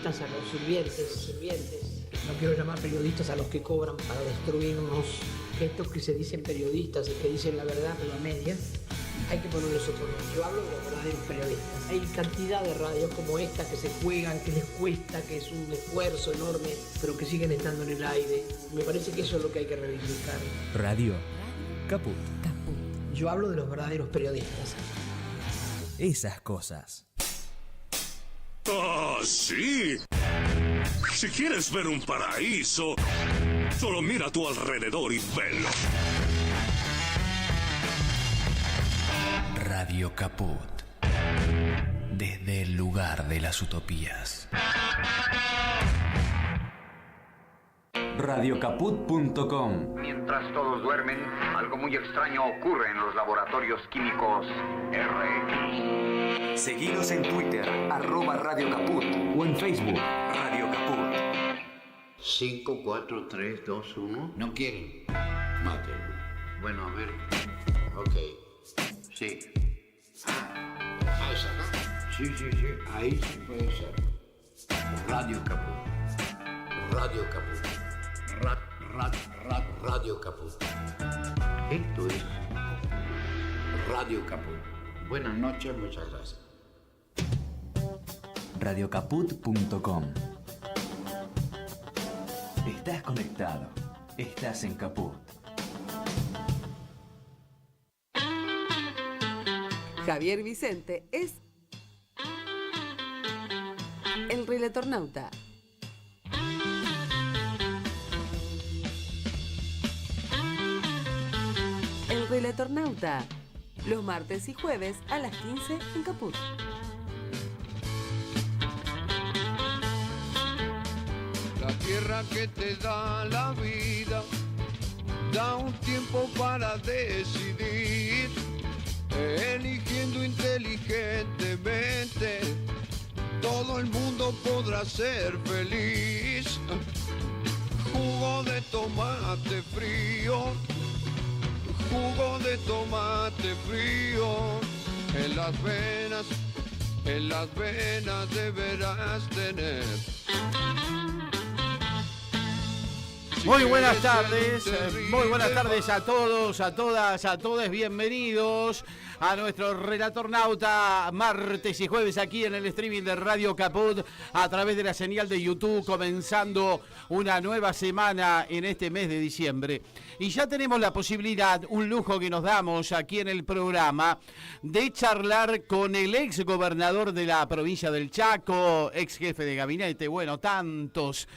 periodistas a los sirvientes, no quiero llamar periodistas a los que cobran para destruirnos, que estos que se dicen periodistas y que dicen la verdad pero a medias, hay que ponerles otro nombre. Yo hablo de los verdaderos periodistas. Hay cantidad de radios como esta que se juegan, que les cuesta, que es un esfuerzo enorme, pero que siguen estando en el aire. Me parece que eso es lo que hay que reivindicar. Radio Caput. Yo hablo de los verdaderos periodistas. Esas cosas. ¡Ah, sí! Si quieres ver un paraíso, solo mira a tu alrededor y velo. Radio Caput. Desde el lugar de las utopías. Radiocaput.com. Mientras todos duermen, algo muy extraño ocurre en los laboratorios químicos RX. Seguinos en Twitter, @Radio Caput, o en Facebook, Radio Caput. 5, 4, 3, 2, 1. ¿No quieren? Mátenlo. Bueno, a ver. Ok. Sí. Esa, ¿no? Sí. Ahí sí puede ser. Radio Caput. Radio Caput. Radio Caput. Esto es Radio Caput. Buenas noches, muchas gracias. Radiocaput.com. Estás conectado. Estás en Caput. Javier Vicente es el Relatornauta. El Relatornauta, los martes y jueves a las 15 en Caput. La tierra que te da la vida, da un tiempo para decidir, eligiendo inteligentemente, todo el mundo podrá ser feliz. Jugo de tomate frío, jugo de tomate frío, en las venas deberás tener. Muy buenas tardes a todos, a todas, a todos, bienvenidos a nuestro Relatornauta martes y jueves aquí en el streaming de Radio Caput a través de la señal de YouTube, comenzando una nueva semana en este mes de diciembre. Y ya tenemos la posibilidad, un lujo que nos damos aquí en el programa, de charlar con el ex gobernador de la provincia del Chaco, ex jefe de gabinete, bueno, tantos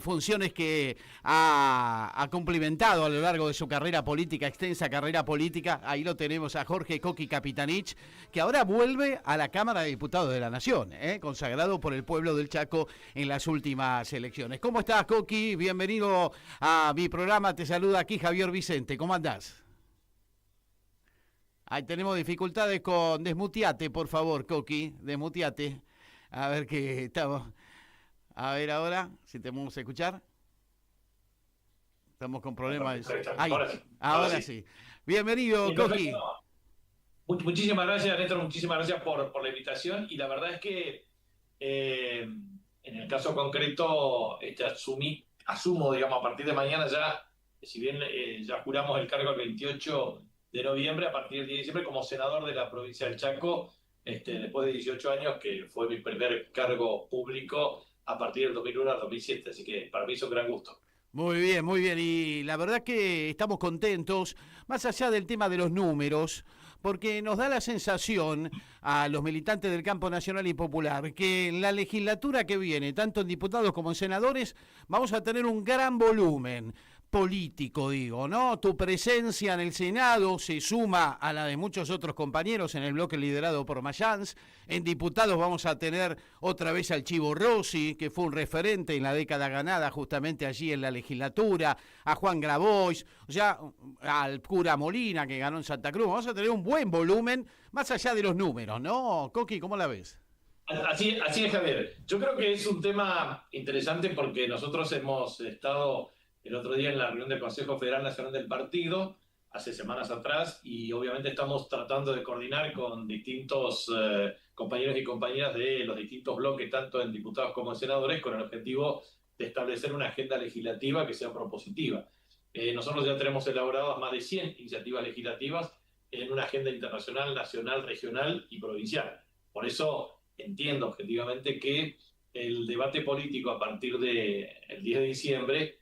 funciones que ha cumplimentado a lo largo de su carrera política, extensa carrera política. Ahí lo tenemos a Jorge Coqui Capitanich, que ahora vuelve a la Cámara de Diputados de la Nación, consagrado por el pueblo del Chaco en las últimas elecciones. ¿Cómo estás, Coqui? Bienvenido a mi programa, te saluda aquí Javier Vicente. ¿Cómo andás? Ahí tenemos dificultades con... Desmuteate, por favor, Coqui, desmuteate. A ver qué estamos... A ver ahora, si te vamos a escuchar. Estamos con problemas. Ahí, ahora sí. Bienvenido, Coqui. Muchísimas gracias, Néstor, muchísimas gracias por la invitación. Y la verdad es que en el caso concreto asumo, digamos, a partir de mañana ya, si bien ya juramos el cargo el 28 de noviembre, a partir del 10 de diciembre, como senador de la provincia del Chaco, después de 18 años, que fue mi primer cargo público a partir del 2001 al 2007. Así que para mí es un gran gusto. Muy bien, muy bien. Y la verdad que estamos contentos, más allá del tema de los números, porque nos da la sensación a los militantes del campo nacional y popular que en la legislatura que viene, tanto en diputados como en senadores, vamos a tener un gran volumen político, digo, ¿no? Tu presencia en el Senado se suma a la de muchos otros compañeros en el bloque liderado por Mayans. En diputados vamos a tener otra vez al Chivo Rossi, que fue un referente en la década ganada justamente allí en la legislatura, a Juan Grabois, o sea, al cura Molina, que ganó en Santa Cruz. Vamos a tener un buen volumen, más allá de los números, ¿no? Coqui, ¿cómo la ves? Así es, Javier. Yo creo que es un tema interesante porque nosotros hemos estado el otro día en la reunión del Consejo Federal Nacional del Partido, hace semanas atrás, y obviamente estamos tratando de coordinar con distintos compañeros y compañeras de los distintos bloques, tanto en diputados como en senadores, con el objetivo de establecer una agenda legislativa que sea propositiva. Nosotros ya tenemos elaboradas más de 100 iniciativas legislativas en una agenda internacional, nacional, regional y provincial. Por eso entiendo objetivamente que el debate político a partir del 10 de diciembre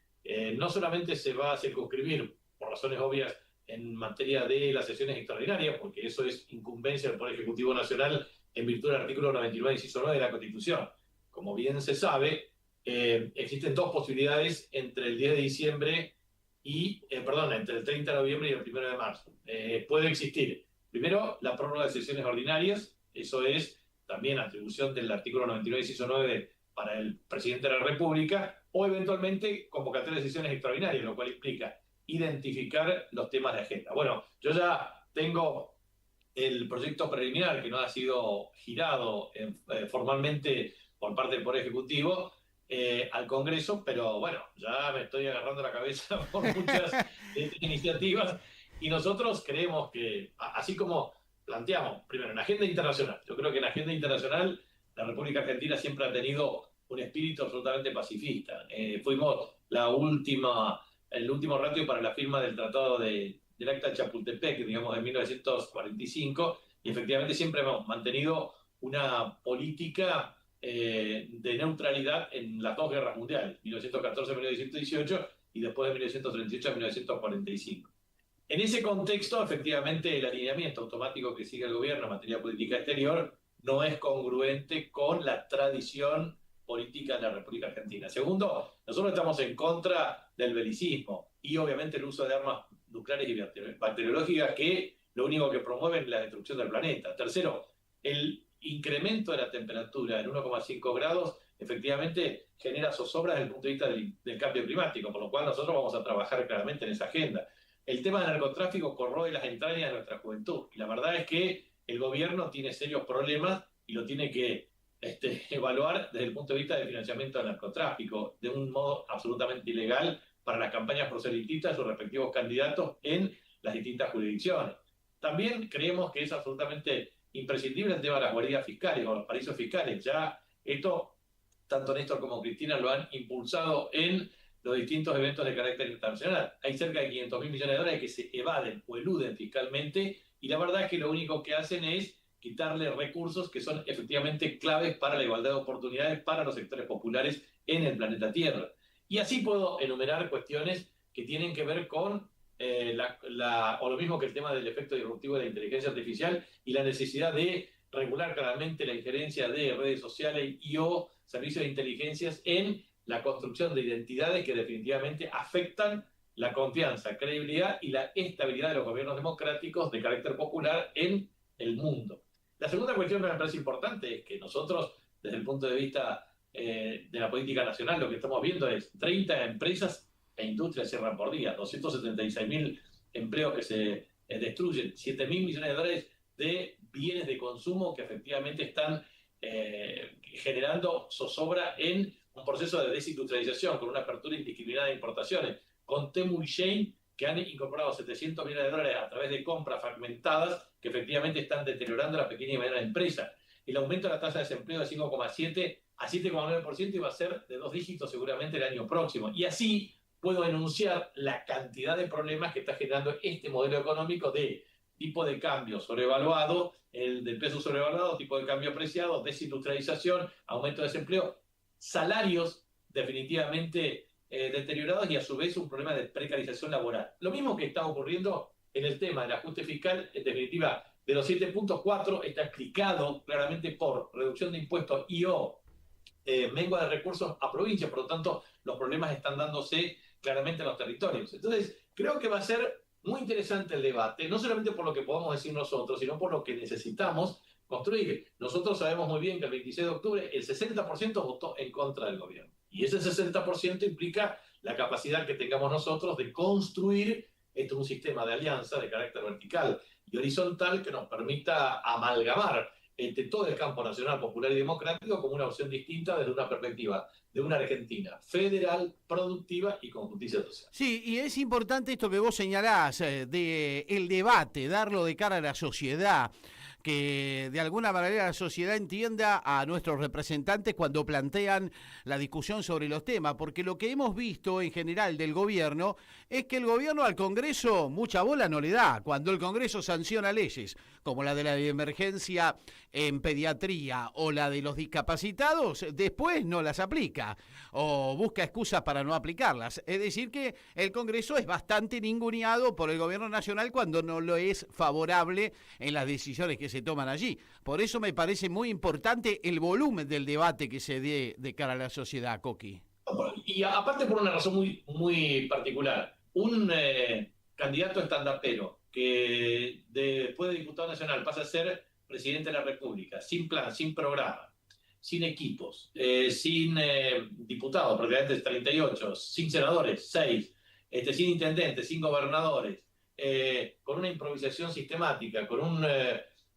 no solamente se va a circunscribir, por razones obvias, en materia de las sesiones extraordinarias, porque eso es incumbencia del Poder Ejecutivo Nacional en virtud del artículo 99, inciso 9 de la Constitución. Como bien se sabe, existen dos posibilidades entre el 10 de diciembre y, entre el 30 de noviembre y el 1 de marzo. Puede existir, primero, la prórroga de sesiones ordinarias, eso es también atribución del artículo 99, inciso 9 para el presidente de la República, o eventualmente convocatoria de sesiones extraordinarias, lo cual implica identificar los temas de agenda. Bueno, yo ya tengo el proyecto preliminar que no ha sido girado formalmente por parte del Poder Ejecutivo al Congreso, pero bueno, ya me estoy agarrando la cabeza por muchas iniciativas y nosotros creemos que, así como planteamos, primero, en agenda internacional, yo creo que en agenda internacional la República Argentina siempre ha tenido un espíritu absolutamente pacifista. Fuimos el último ratio para la firma del Tratado del Acta de Chapultepec, digamos, de 1945, y efectivamente siempre hemos mantenido una política de neutralidad en las dos guerras mundiales, 1914-1918 y después de 1938 a 1945. En ese contexto, efectivamente, el alineamiento automático que sigue el gobierno en materia de política exterior no es congruente con la tradición política de la República Argentina. Segundo, nosotros estamos en contra del belicismo y obviamente el uso de armas nucleares y bacteriológicas que lo único que promueven es la destrucción del planeta. Tercero, el incremento de la temperatura en 1,5 grados efectivamente genera zozobra desde el punto de vista del cambio climático, por lo cual nosotros vamos a trabajar claramente en esa agenda. El tema del narcotráfico corroe las entrañas de nuestra juventud y la verdad es que el gobierno tiene serios problemas y lo tiene que evaluar desde el punto de vista del financiamiento del narcotráfico de un modo absolutamente ilegal para las campañas proselitistas de sus respectivos candidatos en las distintas jurisdicciones. También creemos que es absolutamente imprescindible el tema de las guaridas fiscales o los paraísos fiscales. Ya esto, tanto Néstor como Cristina lo han impulsado en los distintos eventos de carácter internacional. Hay cerca de 500.000 millones de dólares que se evaden o eluden fiscalmente y la verdad es que lo único que hacen es quitarle recursos que son efectivamente claves para la igualdad de oportunidades para los sectores populares en el planeta Tierra. Y así puedo enumerar cuestiones que tienen que ver con o lo mismo que el tema del efecto disruptivo de la inteligencia artificial y la necesidad de regular claramente la injerencia de redes sociales y o servicios de inteligencias en la construcción de identidades que definitivamente afectan la confianza, credibilidad y la estabilidad de los gobiernos democráticos de carácter popular en el mundo. La segunda cuestión que me parece importante es que nosotros, desde el punto de vista de la política nacional, lo que estamos viendo es 30 empresas e industrias cierran por día, 276.000 empleos que se destruyen, 7.000 millones de dólares de bienes de consumo que efectivamente están generando zozobra en un proceso de desindustrialización, con una apertura indiscriminada de importaciones, con Temu y Shein, que han incorporado 700 millones de dólares a través de compras fragmentadas que efectivamente están deteriorando la pequeña y mediana empresa. El aumento de la tasa de desempleo de 5,7 a 7,9% y va a ser de 2 dígitos seguramente el año próximo. Y así puedo enunciar la cantidad de problemas que está generando este modelo económico de tipo de cambio sobrevaluado, el del peso sobrevaluado, tipo de cambio apreciado, desindustrialización, aumento de desempleo, salarios definitivamente deteriorados y a su vez un problema de precarización laboral. Lo mismo que está ocurriendo en el tema del ajuste fiscal, en definitiva, de los 7.4 está explicado claramente por reducción de impuestos y o mengua de recursos a provincias, por lo tanto los problemas están dándose claramente en los territorios. Entonces creo que va a ser muy interesante el debate, no solamente por lo que podamos decir nosotros, sino por lo que necesitamos construir. Nosotros sabemos muy bien que el 26 de octubre el 60% votó en contra del gobierno. Y ese 60% implica la capacidad que tengamos nosotros de construir un sistema de alianza de carácter vertical y horizontal que nos permita amalgamar entre todo el campo nacional, popular y democrático como una opción distinta desde una perspectiva de una Argentina federal, productiva y con justicia social. Sí, y es importante esto que vos señalás, de el debate, darlo de cara a la sociedad. que de alguna manera la sociedad entienda a nuestros representantes cuando plantean la discusión sobre los temas, porque lo que hemos visto en general del gobierno es que el gobierno al Congreso mucha bola no le da. Cuando el Congreso sanciona leyes, como la de la emergencia en pediatría o la de los discapacitados, después no las aplica o busca excusas para no aplicarlas. Es decir que el Congreso es bastante ninguneado por el gobierno nacional cuando no lo es favorable en las decisiones que se toman allí. Por eso me parece muy importante el volumen del debate que se dé de cara a la sociedad, Coqui. Y aparte por una razón muy particular. Un candidato estandapero que después de diputado nacional pasa a ser presidente de la República, sin plan, sin programa, sin equipos, sin diputados, prácticamente 38, sin senadores, 6, sin intendentes, sin gobernadores, con una improvisación sistemática, con un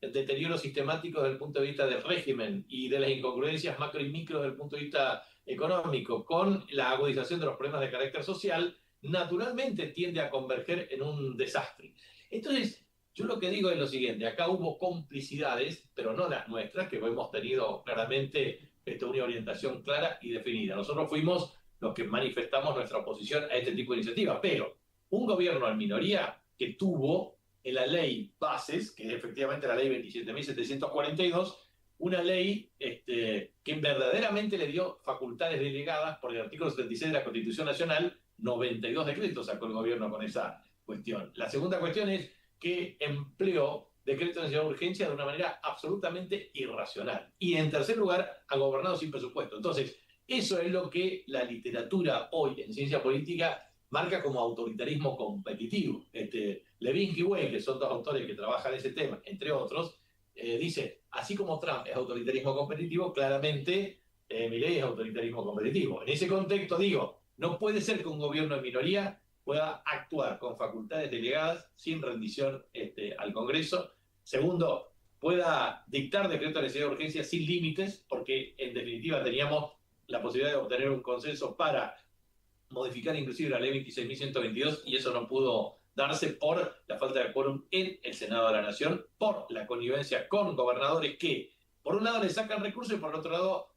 deterioro sistemático desde el punto de vista del régimen y de las incongruencias macro y micro desde el punto de vista económico, con la agudización de los problemas de carácter social, naturalmente tiende a converger en un desastre. Entonces, yo lo que digo es lo siguiente: acá hubo complicidades, pero no las nuestras, que hemos tenido claramente una orientación clara y definida. Nosotros fuimos los que manifestamos nuestra oposición a este tipo de iniciativas, pero un gobierno en minoría que tuvo en la ley bases, que es efectivamente la ley 27.742, una ley que verdaderamente le dio facultades delegadas por el artículo 76 de la Constitución Nacional, 92 decretos sacó el gobierno con esa cuestión. La segunda cuestión es que empleó decretos de necesidad de urgencia de una manera absolutamente irracional. Y en tercer lugar, ha gobernado sin presupuesto. Entonces, eso es lo que la literatura hoy en ciencia política marca como autoritarismo competitivo. Levin y Weil, que son dos autores que trabajan ese tema, entre otros, dice, así como Trump es autoritarismo competitivo, claramente Milei es autoritarismo competitivo. En ese contexto digo, no puede ser que un gobierno de minoría pueda actuar con facultades delegadas sin rendición al Congreso. Segundo, pueda dictar decretos de necesidad de urgencia sin límites, porque en definitiva teníamos la posibilidad de obtener un consenso para modificar inclusive la ley 26.122 y eso no pudo darse por la falta de quórum en el Senado de la Nación, por la connivencia con gobernadores que por un lado le sacan recursos y por el otro lado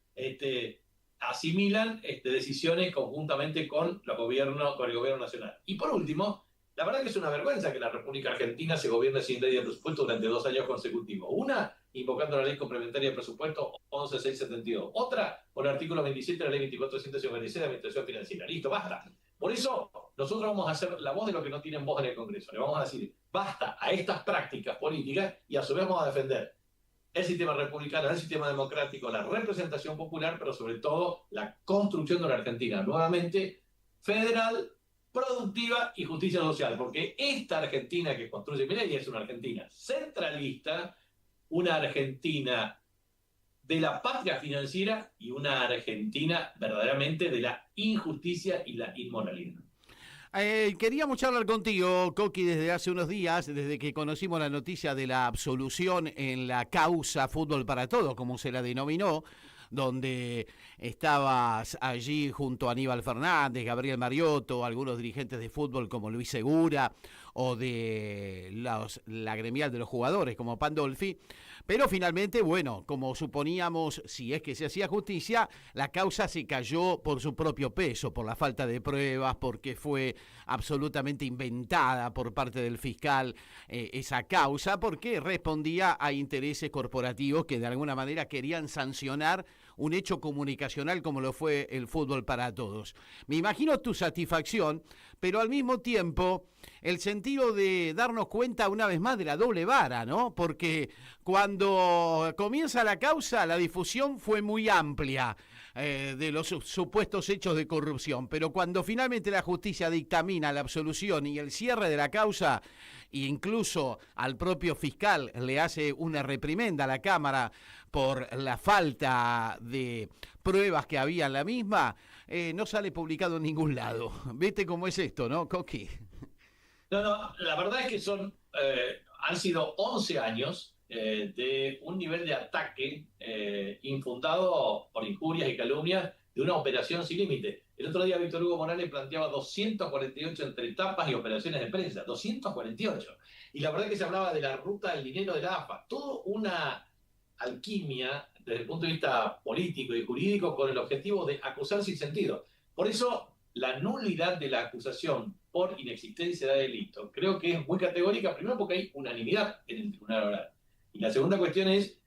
asimilan decisiones conjuntamente con el gobierno nacional. Y por último, la verdad que es una vergüenza que la República Argentina se gobierne sin ley de presupuesto durante 2 años consecutivos. Una, invocando la ley complementaria de presupuesto 11.672. Otra, por el artículo 27 de la ley 24.156 de Administración Financiera. Listo, basta. Por eso, nosotros vamos a hacer la voz de los que no tienen voz en el Congreso. Le vamos a decir, basta a estas prácticas políticas y a su vez vamos a defender el sistema republicano, el sistema democrático, la representación popular, pero sobre todo la construcción de una Argentina nuevamente federal, productiva y justicia social. Porque esta Argentina que construye Milei es una Argentina centralista, una Argentina de la patria financiera y una Argentina verdaderamente de la injusticia y la inmoralidad. Queríamos charlar contigo, Coqui, desde hace unos días, desde que conocimos la noticia de la absolución en la causa Fútbol para Todos, como se la denominó, donde estabas allí junto a Aníbal Fernández, Gabriel Mariotto, algunos dirigentes de fútbol como Luis Segura o de la gremial de los jugadores como Pandolfi, pero finalmente, bueno, como suponíamos, si es que se hacía justicia, la causa se cayó por su propio peso, por la falta de pruebas, porque fue absolutamente inventada por parte del fiscal esa causa, porque respondía a intereses corporativos que de alguna manera querían sancionar un hecho comunicacional como lo fue el Fútbol para Todos. Me imagino tu satisfacción, pero al mismo tiempo el sentido de darnos cuenta una vez más de la doble vara, ¿no? Porque cuando comienza la causa, la difusión fue muy amplia de los supuestos hechos de corrupción, pero cuando finalmente la justicia dictamina la absolución y el cierre de la causa, e incluso al propio fiscal le hace una reprimenda a la Cámara por la falta de pruebas que había en la misma, no sale publicado en ningún lado. ¿Viste cómo es esto, no, Coqui? No, la verdad es que han sido 11 años de un nivel de ataque infundado por injurias y calumnias de una operación sin límite. El otro día Víctor Hugo Morales planteaba 248 entre tapas y operaciones de prensa, 248. Y la verdad que se hablaba de la ruta del dinero de la AFA, toda una alquimia desde el punto de vista político y jurídico con el objetivo de acusar sin sentido. Por eso, la nulidad de la acusación por inexistencia de delito creo que es muy categórica, primero porque hay unanimidad en el tribunal oral. Y la segunda cuestión es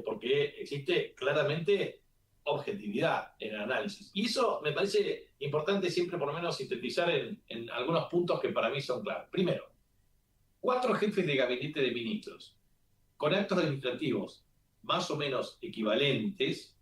porque existe claramente objetividad en el análisis. Y eso me parece importante siempre por lo menos sintetizar en algunos puntos que para mí son claros. Primero, 4 jefes de gabinete de ministros con actos administrativos más o menos equivalentes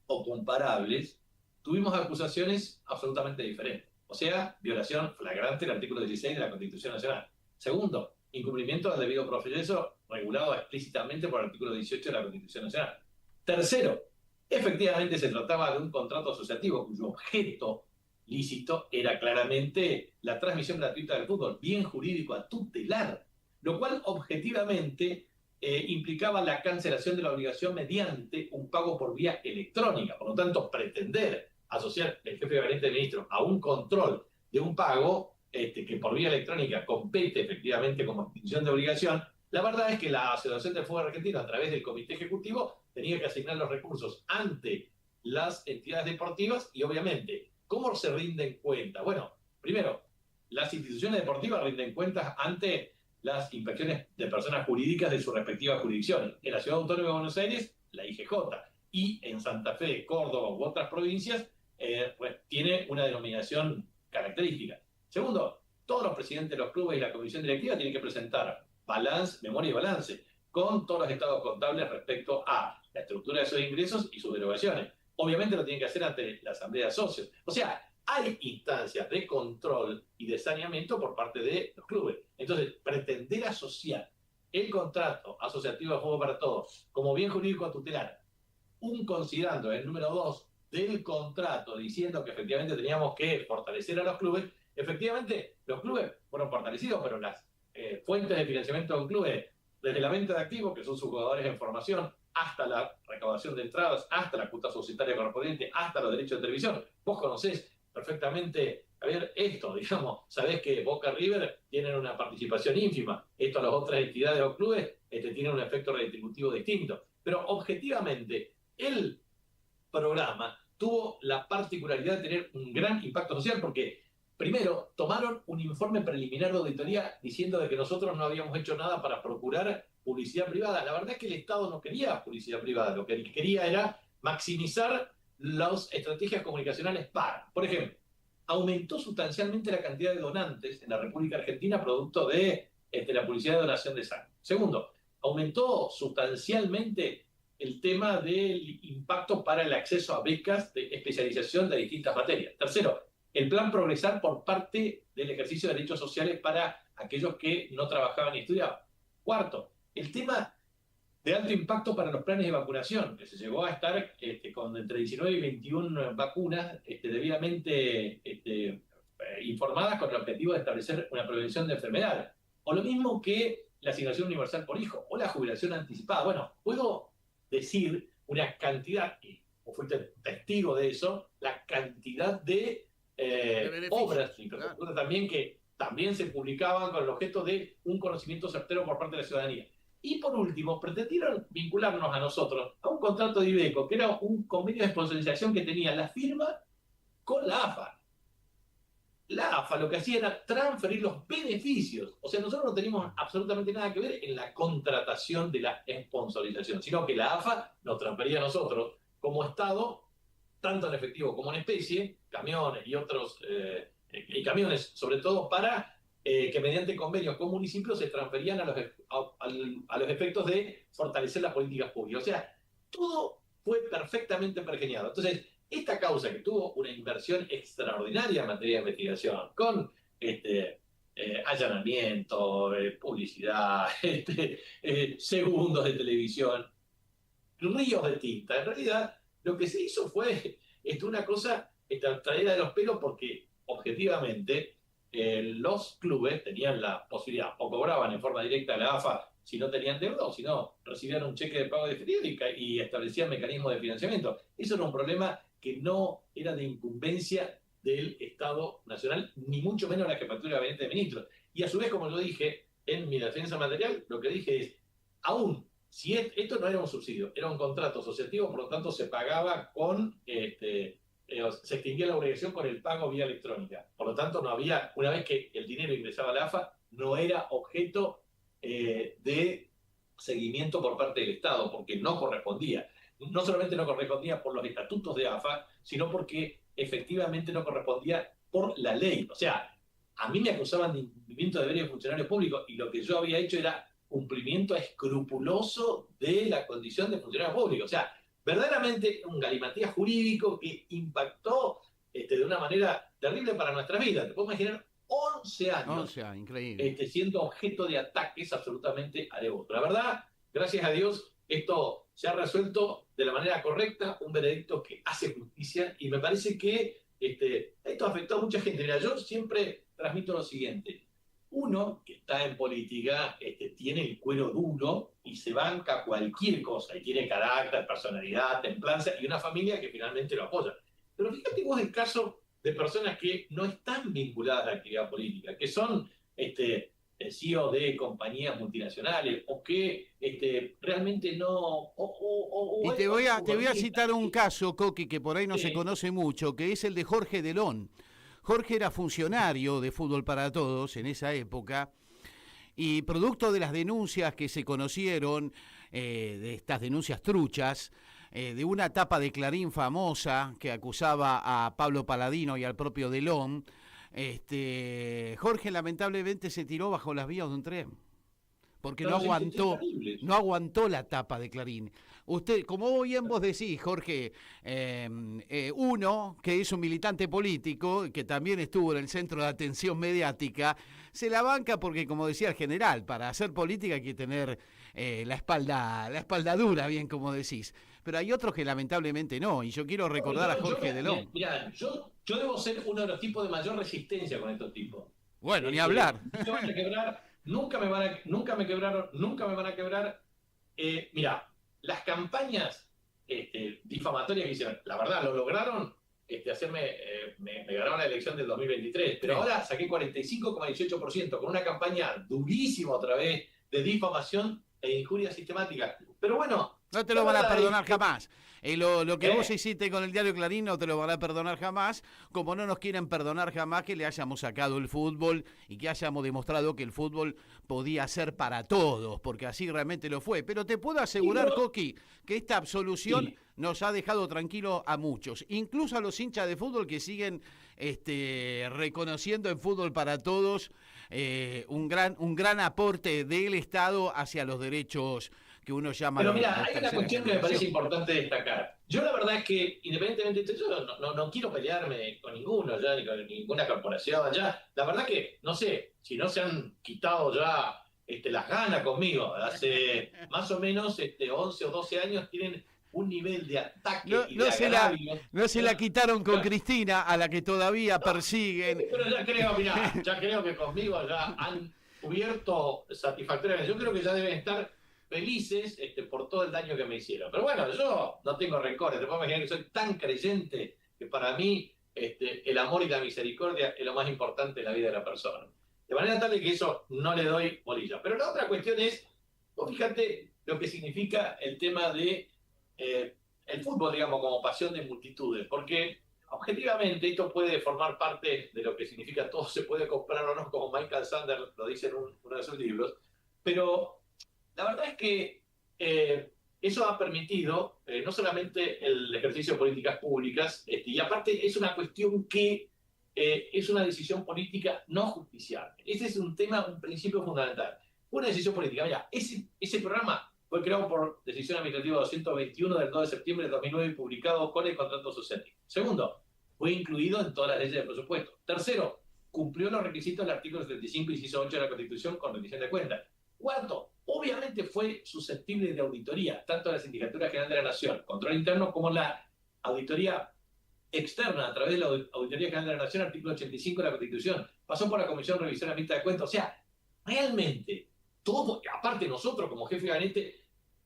o comparables, tuvimos acusaciones absolutamente diferentes. O sea, violación flagrante del artículo 16 de la Constitución Nacional. Segundo, incumplimiento del debido proceso regulado explícitamente por el artículo 18 de la Constitución Nacional. Tercero, efectivamente se trataba de un contrato asociativo cuyo objeto lícito era claramente la transmisión gratuita del fútbol, bien jurídico a tutelar, lo cual objetivamente implicaba la cancelación de la obligación mediante un pago por vía electrónica. Por lo tanto, pretender asociar el jefe de gabinete de ministros a un control de un pago que por vía electrónica compete efectivamente como extinción de obligación, la verdad es que la Asociación del Fútbol Argentino, a través del Comité Ejecutivo, tenía que asignar los recursos ante las entidades deportivas y, obviamente, ¿cómo se rinden cuentas? Bueno, primero, las instituciones deportivas rinden cuentas ante las inspecciones de personas jurídicas de sus respectivas jurisdicciones. En la Ciudad Autónoma de Buenos Aires, la IGJ, y en Santa Fe, Córdoba u otras provincias, pues tiene una denominación característica. Segundo, todos los presidentes de los clubes y la comisión directiva tienen que presentar memoria y balance con todos los estados contables respecto a la estructura de esos ingresos y sus derogaciones. Obviamente lo tienen que hacer ante la asamblea de socios. O sea, hay instancias de control y de saneamiento por parte de los clubes. Entonces, pretender asociar el contrato asociativo de Juego para Todos como bien jurídico a tutelar, considerando el número 2 del contrato, diciendo que efectivamente teníamos que fortalecer a los clubes, efectivamente los clubes fueron fortalecidos, pero las fuentes de financiamiento de un club, desde la venta de activos, que son sus jugadores en formación, hasta la recaudación de entradas, hasta la cuota societaria correspondiente, hasta los derechos de televisión. Vos conocés perfectamente, a ver, esto, digamos, sabés que Boca River tienen una participación ínfima, esto a las otras entidades o clubes tienen un efecto redistributivo distinto. Pero objetivamente, el programa tuvo la particularidad de tener un gran impacto social porque, primero, tomaron un informe preliminar de auditoría diciendo de que nosotros no habíamos hecho nada para procurar publicidad privada. La verdad es que el Estado no quería publicidad privada, lo que quería era maximizar las estrategias comunicacionales para, por ejemplo, aumentó sustancialmente la cantidad de donantes en la República Argentina producto de la publicidad de donación de sangre. Segundo, aumentó sustancialmente el tema del impacto para el acceso a becas de especialización de distintas materias. Tercero, el plan Progresar por parte del ejercicio de derechos sociales para aquellos que no trabajaban y estudiaban. Cuarto, el tema de alto impacto para los planes de vacunación, que se llegó a estar con entre 19 y 21 vacunas debidamente informadas con el objetivo de establecer una prevención de enfermedades. O lo mismo que la asignación universal por hijo o la jubilación anticipada. Bueno, puedo decir una cantidad, y vos fuiste testigo de eso, la cantidad de obras y infraestructuras también que también se publicaban con el objeto de un conocimiento certero por parte de la ciudadanía. Y por último, pretendieron vincularnos a nosotros a un contrato de Iveco, que era un convenio de sponsorización que tenía la firma con la AFA. La AFA lo que hacía era transferir los beneficios. O sea, nosotros no teníamos absolutamente nada que ver en la contratación de la sponsorización, sino que la AFA nos transfería a nosotros como Estado, tanto en efectivo como en especie, camiones y otros, y camiones sobre todo para que mediante convenios con municipios se transferían a los efectos de fortalecer las políticas públicas. O sea, todo fue perfectamente pergeñado. Entonces, esta causa que tuvo una inversión extraordinaria en materia de investigación, con allanamiento, publicidad, segundos de televisión, ríos de tinta, en realidad lo que se hizo fue una cosa traída de los pelos porque objetivamente los clubes tenían la posibilidad, o cobraban en forma directa a la AFA si no tenían deuda, o si no, recibían un cheque de pago diferido y establecían mecanismos de financiamiento. Eso era un problema que no era de incumbencia del Estado Nacional, ni mucho menos la jefatura de gabinete de ministros. Y a su vez, como yo dije en mi defensa material, lo que dije es, aún si esto no era un subsidio, era un contrato asociativo, por lo tanto se pagaba con, se extinguía la obligación con el pago vía electrónica. Por lo tanto, no había, una vez que el dinero ingresaba a la AFA, no era objeto de seguimiento por parte del Estado, porque no correspondía. No solamente no correspondía por los estatutos de AFA, sino porque efectivamente no correspondía por la ley. O sea, a mí me acusaban de incumplimiento de deberes de funcionarios públicos y lo que yo había hecho era cumplimiento escrupuloso de la condición de funcionario público. O sea, verdaderamente un galimatías jurídico que impactó de una manera terrible para nuestra vida. Te puedo imaginar 11 años increíble. Siendo objeto de ataques absolutamente alevosas. La verdad, gracias a Dios, esto se ha resuelto de la manera correcta, un veredicto que hace justicia, y me parece que esto afectó a mucha gente. Mira, yo siempre transmito lo siguiente. Uno que está en política tiene el cuero duro y se banca cualquier cosa, y tiene carácter, personalidad, templanza, y una familia que finalmente lo apoya. Pero fíjate vos el caso de personas que no están vinculadas a la actividad política, que son CEO de compañías multinacionales, o que realmente no... Y te voy a citar un caso, Coqui, que por ahí no se conoce mucho, que es el de Jorge Delón. Jorge era funcionario de Fútbol para Todos en esa época, y producto de las denuncias que se conocieron, de estas denuncias truchas, de una tapa de Clarín famosa que acusaba a Pablo Paladino y al propio Delón, Jorge lamentablemente se tiró bajo las vías de un tren, porque no aguantó la tapa de Clarín. Usted, como bien vos decís, Jorge, uno que es un militante político, que también estuvo en el centro de atención mediática, se la banca porque, como decía el general, para hacer política hay que tener la espalda dura, bien como decís. Pero hay otros que lamentablemente no, y yo quiero recordar a Jorge Delón. Mirá, yo debo ser uno de los tipos de mayor resistencia con estos tipos. Bueno, ni hablar. No van a quebrar, nunca me quebraron, nunca me van a quebrar. Mirá, las campañas difamatorias que hicieron, la verdad, lo lograron me ganaron la elección del 2023, pero ahora saqué 45,18% con una campaña durísima otra vez de difamación e injuria sistemática. Pero bueno... No te lo van a perdonar jamás. Lo que vos hiciste con el diario Clarín no te lo van a perdonar jamás, como no nos quieren perdonar jamás que le hayamos sacado el fútbol y que hayamos demostrado que el fútbol podía ser para todos, porque así realmente lo fue. Pero te puedo asegurar, Coqui, que esta absolución nos ha dejado tranquilo a muchos, incluso a los hinchas de fútbol que siguen reconociendo en Fútbol para Todos un gran aporte del Estado hacia los derechos que uno llama... Pero mira, hay una cuestión que me parece importante destacar. Yo la verdad es que, independientemente de esto, yo no quiero pelearme con ninguno ya, ni con ninguna corporación ya. La verdad que, no sé, si no se han quitado ya las ganas conmigo, hace más o menos 11 o 12 años tienen un nivel de ataque y de agravio. No se la quitaron con Cristina, a la que todavía persiguen. Pero ya creo que conmigo ya han cubierto satisfactoriamente. Yo creo que ya deben estar felices por todo el daño que me hicieron. Pero bueno, yo no tengo rencores. Te puedo imaginar que soy tan creyente que para mí el amor y la misericordia es lo más importante en la vida de la persona. De manera tal de que eso no le doy bolilla. Pero la otra cuestión es, fíjate lo que significa el tema de el fútbol, digamos, como pasión de multitudes. Porque objetivamente esto puede formar parte de lo que significa todo se puede comprar o no, como Michael Sanders lo dice en uno de sus libros. Pero la verdad es que eso ha permitido no solamente el ejercicio de políticas públicas, y aparte es una cuestión que es una decisión política no justiciable. Ese es un principio fundamental. Una decisión política. Mira, ese programa fue creado por decisión administrativa 221 del 2 de septiembre de 2009 y publicado con el contrato social. Segundo, fue incluido en todas las leyes de presupuesto. Tercero, cumplió los requisitos del artículo 75, inciso 8 de la Constitución con rendición de cuentas. Cuarto, obviamente fue susceptible de auditoría, tanto la Sindicatura General de la Nación, control interno, como la auditoría externa a través de la Auditoría General de la Nación, artículo 85 de la Constitución. Pasó por la Comisión Revisora Mixta de Cuentas. O sea, realmente, todo, aparte nosotros como jefe de gabinete,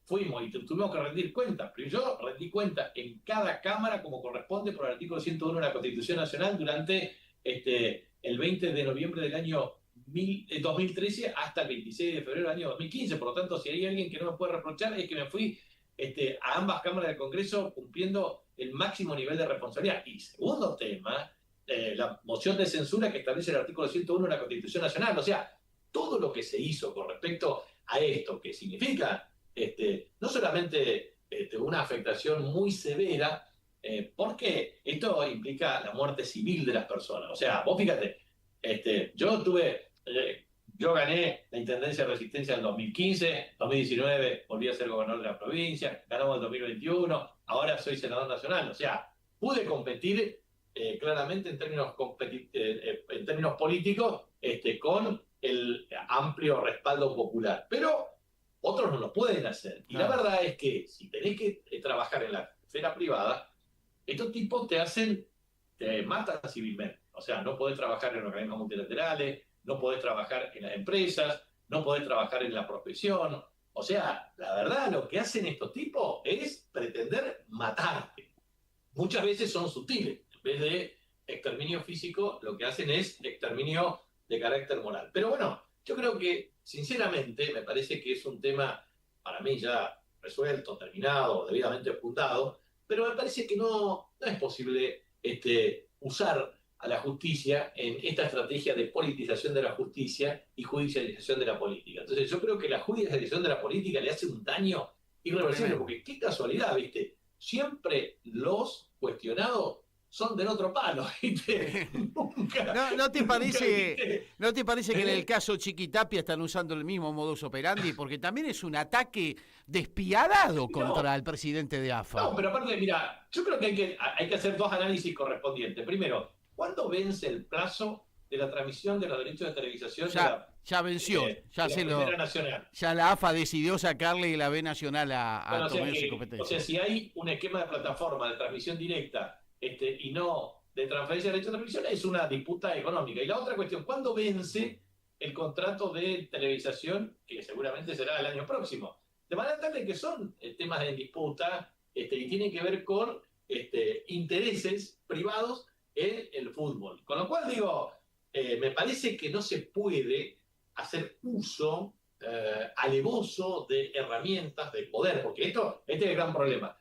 fuimos y tuvimos que rendir cuentas, pero yo rendí cuenta en cada Cámara como corresponde por el artículo 101 de la Constitución Nacional durante el 20 de noviembre del año 2013 hasta el 26 de febrero del año 2015. Por lo tanto, si hay alguien que no me puede reprochar, es que me fui a ambas cámaras del Congreso cumpliendo el máximo nivel de responsabilidad. Y segundo tema, la moción de censura que establece el artículo 101 de la Constitución Nacional. O sea, todo lo que se hizo con respecto a esto, que significa no solamente una afectación muy severa, porque esto implica la muerte civil de las personas. O sea, vos fíjate, yo gané la Intendencia de Resistencia en 2015, 2019 volví a ser gobernador de la provincia, ganamos en 2021, ahora soy senador nacional. O sea, pude competir claramente en términos políticos con el amplio respaldo popular. Pero otros no lo pueden hacer. Y la verdad es que si tenés que trabajar en la esfera privada, estos tipos te matan civilmente. O sea, no podés trabajar en organismos multilaterales, no podés trabajar en las empresas, no podés trabajar en la profesión. O sea, la verdad, lo que hacen estos tipos es pretender matarte. Muchas veces son sutiles. En vez de exterminio físico, lo que hacen es exterminio de carácter moral. Pero bueno, yo creo que, sinceramente, me parece que es un tema, para mí ya resuelto, terminado, debidamente fundado, pero me parece que no es posible usar a la justicia en esta estrategia de politización de la justicia y judicialización de la política. Entonces yo creo que la judicialización de la política le hace un daño irreversible, porque qué casualidad, ¿viste? Siempre los cuestionados son del otro palo, ¿viste? Nunca, ¿No te parece que en el caso Chiquitapia están usando el mismo modus operandi? Porque también es un ataque despiadado contra el presidente de AFA. No, pero aparte, mira, yo creo que hay que hacer dos análisis correspondientes. Primero, ¿cuándo vence el plazo de la transmisión de los derechos de televisación? Ya venció, ya la AFA decidió sacarle la B Nacional a Medios y Competencia. O sea, si hay un esquema de plataforma de transmisión directa y no de transferencia de derechos de televisión, es una disputa económica. Y la otra cuestión, ¿cuándo vence el contrato de televisación? Que seguramente será el año próximo. De manera tal que son temas en disputa y tienen que ver con intereses privados en el fútbol. Con lo cual digo, me parece que no se puede hacer uso alevoso de herramientas de poder, porque este es el gran problema.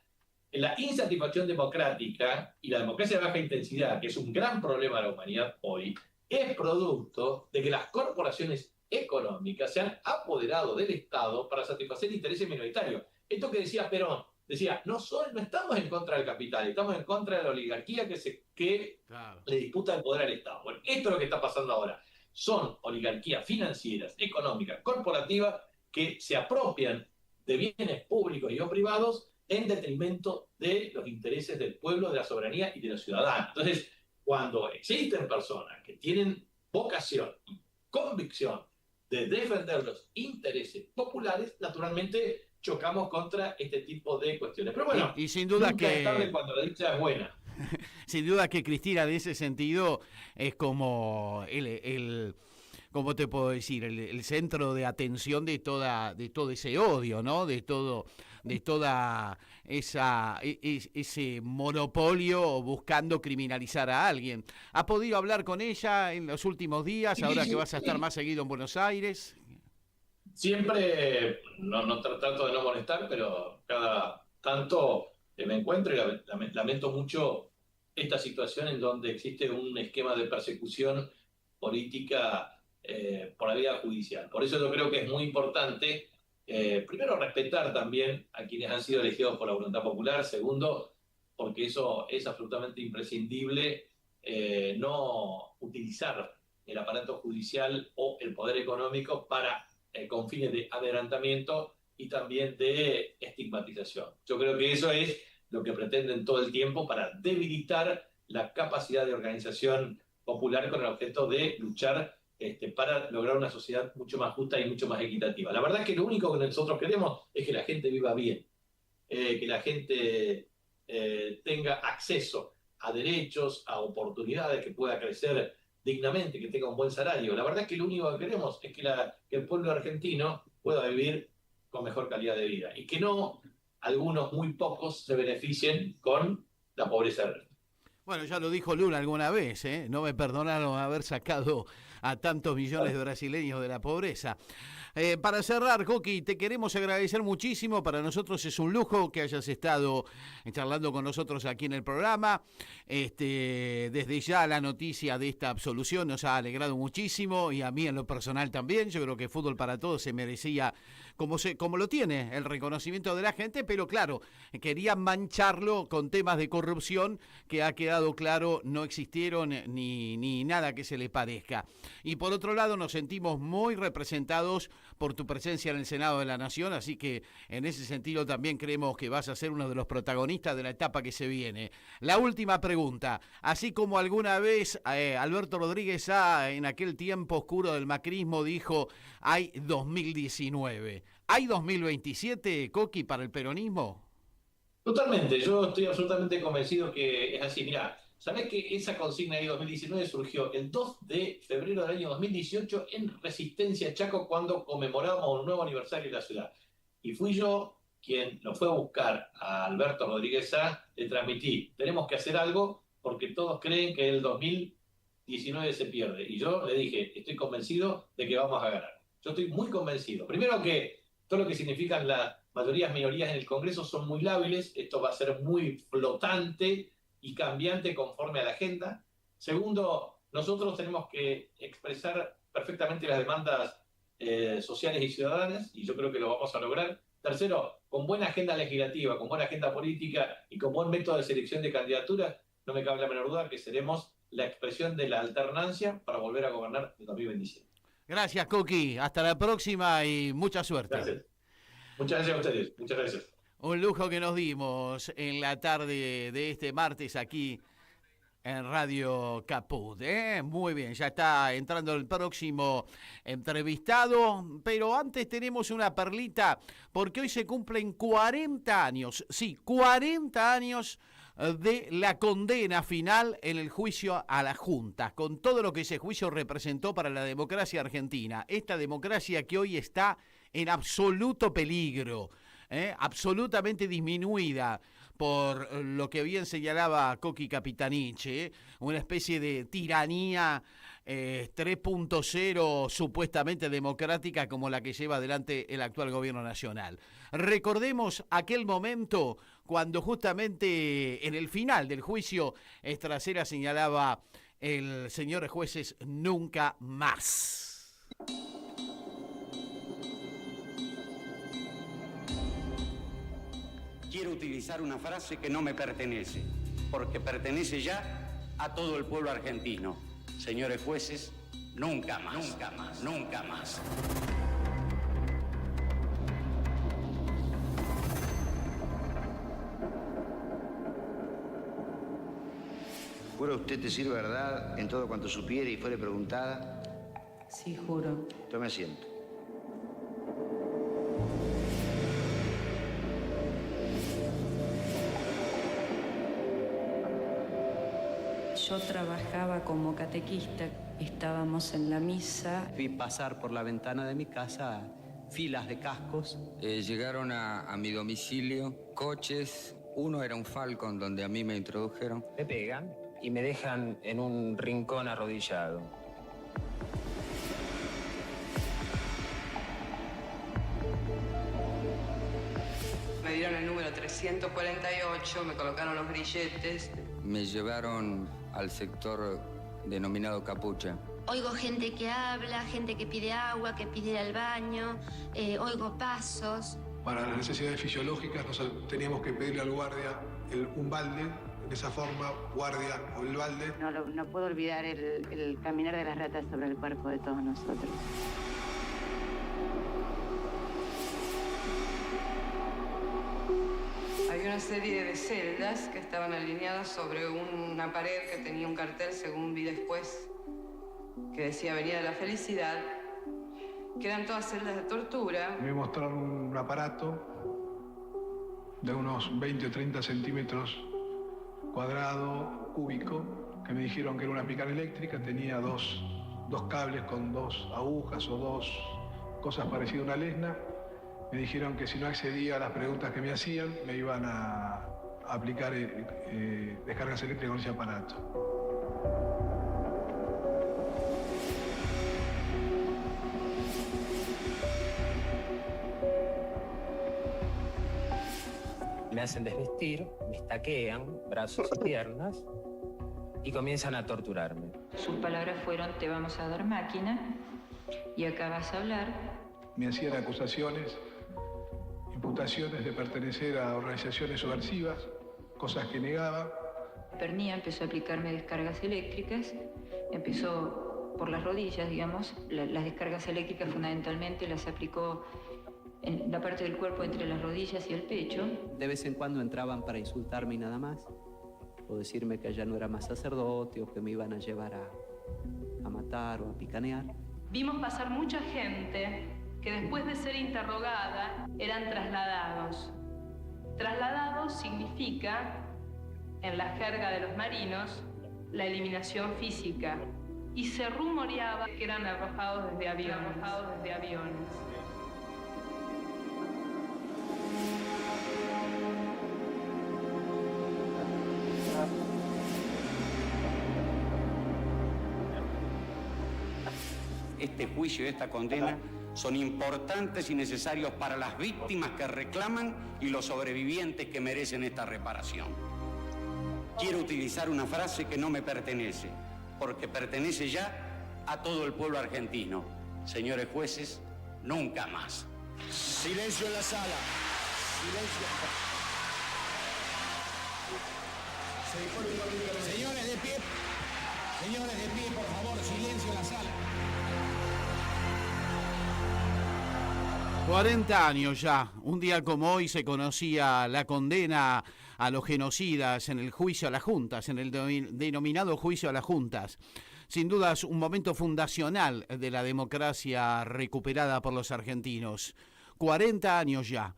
La insatisfacción democrática y la democracia de baja intensidad, que es un gran problema de la humanidad hoy, es producto de que las corporaciones económicas se han apoderado del Estado para satisfacer intereses minoritarios. Esto que decía Perón, decía, no estamos en contra del capital, estamos en contra de la oligarquía que le disputa el poder al Estado. Bueno, esto es lo que está pasando ahora. Son oligarquías financieras, económicas, corporativas, que se apropian de bienes públicos y o privados en detrimento de los intereses del pueblo, de la soberanía y de los ciudadanos. Entonces, cuando existen personas que tienen vocación y convicción de defender los intereses populares, naturalmente chocamos contra este tipo de cuestiones. Pero bueno, y sin duda nunca es tarde cuando la dicha es buena. Sin duda que Cristina, en ese sentido, es como ¿cómo te puedo decir? El centro de atención de todo ese odio, ¿no? De toda ese monopolio buscando criminalizar a alguien. ¿Has podido hablar con ella en los últimos días, ahora que vas a estar más seguido en Buenos Aires? Siempre, no trato de no molestar, pero cada tanto me encuentro y lamento mucho esta situación en donde existe un esquema de persecución política por la vía judicial. Por eso yo creo que es muy importante, primero, respetar también a quienes han sido elegidos por la voluntad popular. Segundo, porque eso es absolutamente imprescindible, no utilizar el aparato judicial o el poder económico con fines de adelantamiento y también de estigmatización. Yo creo que eso es lo que pretenden todo el tiempo para debilitar la capacidad de organización popular con el objeto de luchar para lograr una sociedad mucho más justa y mucho más equitativa. La verdad es que lo único que nosotros queremos es que la gente viva bien, que la gente tenga acceso a derechos, a oportunidades, que pueda crecer dignamente, que tenga un buen salario. La verdad es que lo único que queremos es que el pueblo argentino pueda vivir con mejor calidad de vida y que no algunos muy pocos se beneficien con la pobreza. Bueno, ya lo dijo Lula alguna vez, ¿eh? No me perdonaron haber sacado a tantos millones de brasileños de la pobreza. Para cerrar, Coqui, te queremos agradecer muchísimo. Para nosotros es un lujo que hayas estado charlando con nosotros aquí en el programa. Desde ya la noticia de esta absolución nos ha alegrado muchísimo y a mí en lo personal también. Yo creo que Fútbol para Todos se merecía, como lo tiene, el reconocimiento de la gente, pero claro, querían mancharlo con temas de corrupción que ha quedado claro no existieron ni nada que se le parezca. Y por otro lado nos sentimos muy representados por tu presencia en el Senado de la Nación, así que en ese sentido también creemos que vas a ser uno de los protagonistas de la etapa que se viene. La última pregunta, así como alguna vez Alberto Rodríguez en aquel tiempo oscuro del macrismo dijo, hay 2019, ¿hay 2027, Coqui, para el peronismo? Totalmente, yo estoy absolutamente convencido que es así. Mirá, ¿sabés que esa consigna de 2019 surgió el 2 de febrero del año 2018 en Resistencia Chaco cuando conmemorábamos un nuevo aniversario de la ciudad? Y fui yo quien lo fue a buscar a Alberto Rodríguez Sá, le transmití, tenemos que hacer algo porque todos creen que el 2019 se pierde. Y yo le dije, estoy convencido de que vamos a ganar. Yo estoy muy convencido. Primero que todo lo que significan las mayorías, minorías en el Congreso son muy lábiles, esto va a ser muy flotante y cambiante conforme a la agenda. Segundo, nosotros tenemos que expresar perfectamente las demandas sociales y ciudadanas, y yo creo que lo vamos a lograr. Tercero, con buena agenda legislativa, con buena agenda política y con buen método de selección de candidaturas, no me cabe la menor duda que seremos la expresión de la alternancia para volver a gobernar en 2027. Gracias, Coqui. Hasta la próxima y mucha suerte. Gracias. Muchas gracias a ustedes. Muchas gracias. Un lujo que nos dimos en la tarde de este martes aquí en Radio Caput. Muy bien, ya está entrando el próximo entrevistado, pero antes tenemos una perlita, porque hoy se cumplen 40 años, sí, 40 años de la condena final en el juicio a la Junta, con todo lo que ese juicio representó para la democracia argentina, esta democracia que hoy está en absoluto peligro, absolutamente disminuida por lo que bien señalaba Coqui Capitanich, una especie de tiranía 3.0 supuestamente democrática como la que lleva adelante el actual gobierno nacional. Recordemos aquel momento cuando justamente en el final del juicio Estracera señalaba el señor jueces nunca más. Quiero utilizar una frase que no me pertenece, porque pertenece ya a todo el pueblo argentino. Señores jueces, nunca más, nunca más, nunca más. ¿Jura usted decir verdad en todo cuanto supiere y fuere preguntada? Sí, juro. Tome asiento. Yo trabajaba como catequista, estábamos en la misa. Vi pasar por la ventana de mi casa filas de cascos. Llegaron a mi domicilio coches, uno era un Falcon donde a mí me introdujeron. Me pegan y me dejan en un rincón arrodillado. Me dieron el número 348, me colocaron los grilletes. Me llevaron al sector denominado Capucha. Oigo gente que habla, gente que pide agua, que pide ir al baño, oigo pasos. Para las necesidades fisiológicas teníamos que pedirle al guardia un balde, de esa forma, guardia o el balde. No puedo olvidar el caminar de las ratas sobre el cuerpo de todos nosotros. Había una serie de celdas que estaban alineadas sobre una pared que tenía un cartel, según vi después, que decía Avenida de la Felicidad, que eran todas celdas de tortura. Me mostraron un aparato de unos 20 o 30 centímetros cuadrado, cúbico, que me dijeron que era una picana eléctrica, tenía dos cables con dos agujas o dos cosas parecidas a una lesna, Me dijeron que si no accedía a las preguntas que me hacían, me iban a aplicar descargas eléctricas con ese aparato. Me hacen desvestir, me estaquean brazos y piernas y comienzan a torturarme. Sus palabras fueron: te vamos a dar máquina y acá vas a hablar. Me hacían acusaciones, imputaciones de pertenecer a organizaciones subversivas, cosas que negaba. Pernía empezó a aplicarme descargas eléctricas, empezó por las rodillas, digamos. Las descargas eléctricas fundamentalmente las aplicó en la parte del cuerpo entre las rodillas y el pecho. De vez en cuando entraban para insultarme y nada más, o decirme que ya no era más sacerdote, o que me iban a llevar a matar o a picanear. Vimos pasar mucha gente que después de ser interrogada eran trasladados. Trasladados significa, en la jerga de los marinos, la eliminación física. Y se rumoreaba que eran arrojados desde aviones. Este juicio y esta condena son importantes y necesarios para las víctimas que reclaman y los sobrevivientes que merecen esta reparación. Quiero utilizar una frase que no me pertenece, porque pertenece ya a todo el pueblo argentino. Señores jueces, nunca más. Silencio en la sala. Silencio. Señores de pie. Señores de pie, por favor, silencio en la sala. 40 años ya, un día como hoy se conocía la condena a los genocidas en el juicio a las juntas, en el denominado juicio a las juntas. Sin duda es un momento fundacional de la democracia recuperada por los argentinos. 40 años ya.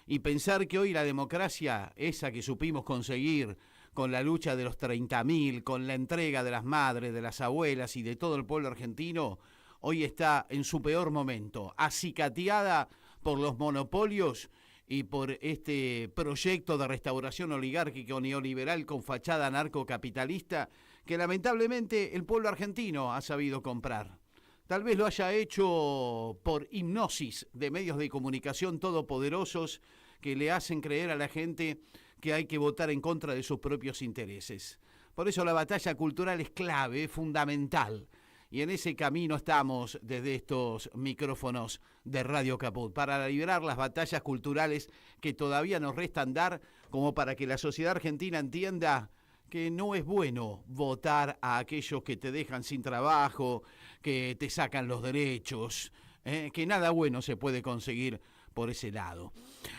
Y pensar que hoy la democracia, esa que supimos conseguir con la lucha de los 30.000, con la entrega de las madres, de las abuelas y de todo el pueblo argentino, hoy está en su peor momento, acicateada por los monopolios y por este proyecto de restauración oligárquico neoliberal con fachada narcocapitalista que lamentablemente el pueblo argentino ha sabido comprar. Tal vez lo haya hecho por hipnosis de medios de comunicación todopoderosos que le hacen creer a la gente que hay que votar en contra de sus propios intereses. Por eso la batalla cultural es clave, es fundamental. Y en ese camino estamos desde estos micrófonos de Radio Caput, para librar las batallas culturales que todavía nos restan dar, como para que la sociedad argentina entienda que no es bueno votar a aquellos que te dejan sin trabajo, que te sacan los derechos, que nada bueno se puede conseguir por ese lado.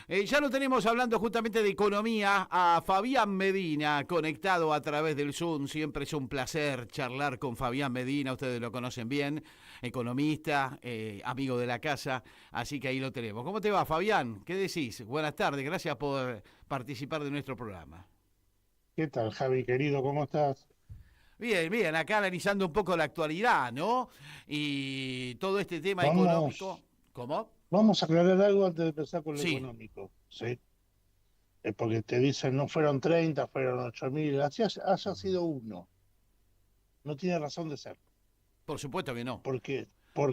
Ya lo tenemos hablando justamente de economía a Fabián Medina, conectado a través del Zoom. Siempre es un placer charlar con Fabián Medina, ustedes lo conocen bien, economista, amigo de la casa, así que ahí lo tenemos. ¿Cómo te va, Fabián? ¿Qué decís? Buenas tardes, gracias por participar de nuestro programa. ¿Qué tal, Javi, querido? ¿Cómo estás? Bien, bien, acá analizando un poco la actualidad, ¿no? Y todo este tema económico. ¿Cómo? Vamos a aclarar algo antes de empezar con lo Sí. económico, ¿sí? Porque te dicen, no fueron 30, fueron 8.000, así haya sido uno. No tiene razón de ser. Por supuesto que no. Porque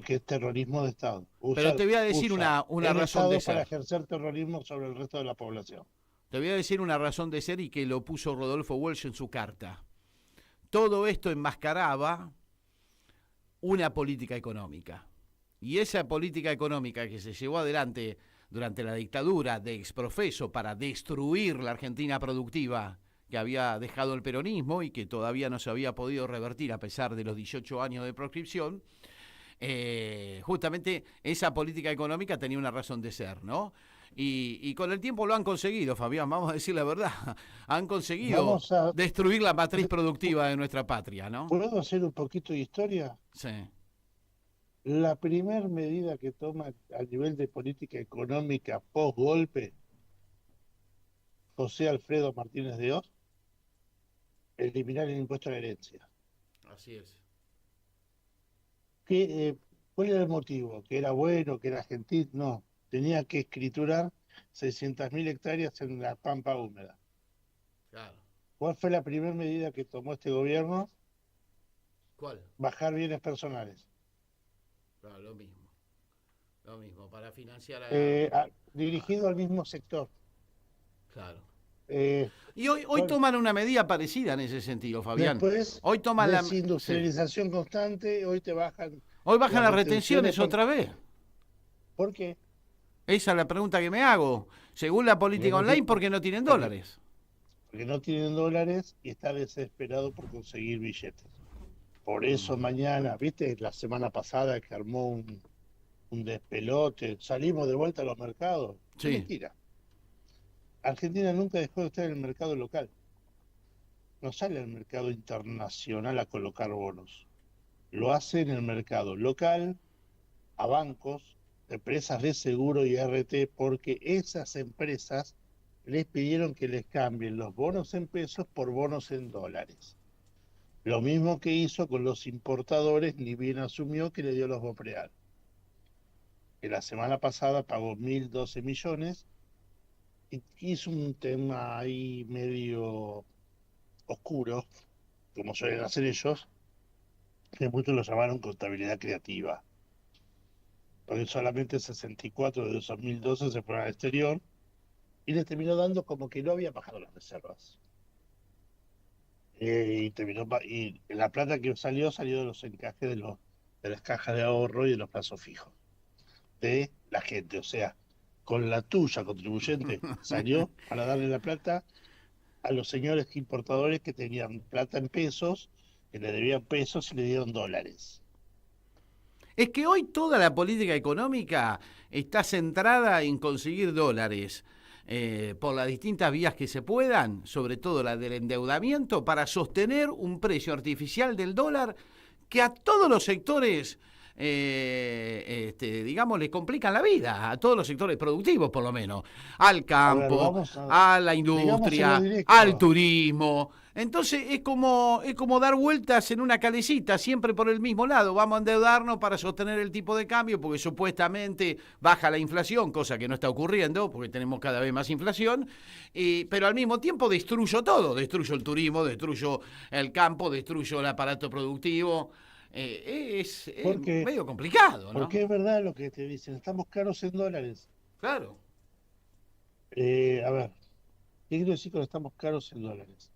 es terrorismo de Estado. Pero te voy a decir una el razón de Estado ser. para ejercer terrorismo sobre el resto de la población. Te voy a decir una razón de ser y que lo puso Rodolfo Walsh en su carta. Todo esto enmascaraba una política económica. Y esa política económica que se llevó adelante durante la dictadura de exprofeso para destruir la Argentina productiva que había dejado el peronismo y que todavía no se había podido revertir a pesar de los 18 años de proscripción, justamente esa política económica tenía una razón de ser, ¿no? Y con el tiempo lo han conseguido, Fabián, vamos a decir la verdad. Han conseguido destruir la matriz productiva de nuestra patria, ¿no? ¿Puedo hacer un poquito de historia? Sí. La primera medida que toma a nivel de política económica post-golpe José Alfredo Martínez de Oz, eliminar el impuesto a la herencia. Así es. ¿Cuál era el motivo? ¿Que era bueno, que era gentil? No. tenía que escriturar 600.000 hectáreas en la pampa húmeda. Claro. ¿Cuál fue la primera medida que tomó este gobierno? ¿Cuál? Bajar bienes personales. Claro, lo mismo. Lo mismo, para financiar dirigido al mismo sector. Claro. Eh, Y hoy toman una medida parecida en ese sentido, Fabián. Después, Hoy toman la desindustrialización constante, hoy te bajan... Hoy bajan las retenciones otra vez. ¿Por qué? Esa es la pregunta que me hago. Según la política online, ¿por qué no tienen dólares? Porque no tienen dólares y está desesperado por conseguir billetes. Por eso mañana, ¿viste? La semana pasada que armó un despelote, salimos de vuelta a los mercados. Sí. Mentira. Argentina nunca dejó de estar en el mercado local. No sale al mercado internacional a colocar bonos. Lo hace en el mercado local, a bancos, empresas de seguro y RT, porque esas empresas les pidieron que les cambien los bonos en pesos por bonos en dólares. Lo mismo que hizo con los importadores, ni bien asumió que le dio los BOPREAL. Que la semana pasada pagó 1.012 millones y hizo un tema ahí medio oscuro, como suelen hacer ellos, que muchos lo llamaron contabilidad creativa. Porque solamente 64 de esos 1.012 se fueron al exterior y le terminó dando como que no había bajado las reservas. Y la plata que salió de los encajes de las cajas de ahorro y de los plazos fijos de la gente. O sea, con la tuya, contribuyente, salió para darle la plata a los señores importadores que tenían plata en pesos, que le debían pesos y le dieron dólares. Es que hoy toda la política económica está centrada en conseguir dólares por las distintas vías que se puedan, sobre todo la del endeudamiento, para sostener un precio artificial del dólar que a todos los sectores, digamos, le complican la vida, a todos los sectores productivos por lo menos, al campo, a la industria, al turismo. Entonces es como dar vueltas en una calecita, siempre por el mismo lado. Vamos a endeudarnos para sostener el tipo de cambio, porque supuestamente baja la inflación, cosa que no está ocurriendo, porque tenemos cada vez más inflación, pero al mismo tiempo destruyo todo, destruyo el turismo, destruyo el campo, destruyo el aparato productivo. Es medio complicado, ¿no? Porque es verdad lo que te dicen, estamos caros en dólares. Claro. A ver, ¿qué quiero decir con estamos caros en dólares?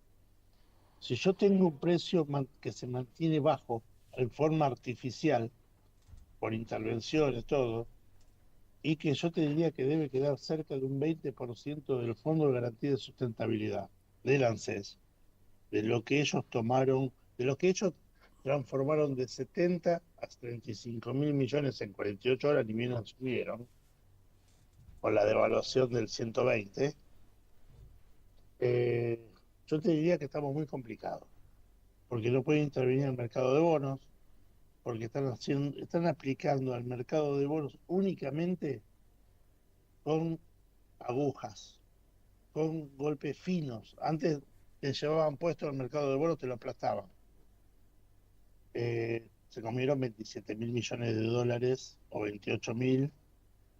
Si yo tengo un precio que se mantiene bajo en forma artificial, por intervenciones, todo, y que yo te diría que debe quedar cerca de un 20% del Fondo de Garantía de Sustentabilidad, del ANSES, de lo que ellos tomaron, de lo que ellos transformaron de 70 a 35.000 millones en 48 horas, ni bien asumieron, con la devaluación del 120, yo te diría que estamos muy complicados, porque no pueden intervenir en el mercado de bonos, porque están aplicando al mercado de bonos únicamente con agujas, con golpes finos. Antes te llevaban puesto al mercado de bonos, te lo aplastaban. Se comieron 27.000 millones de dólares o 28.000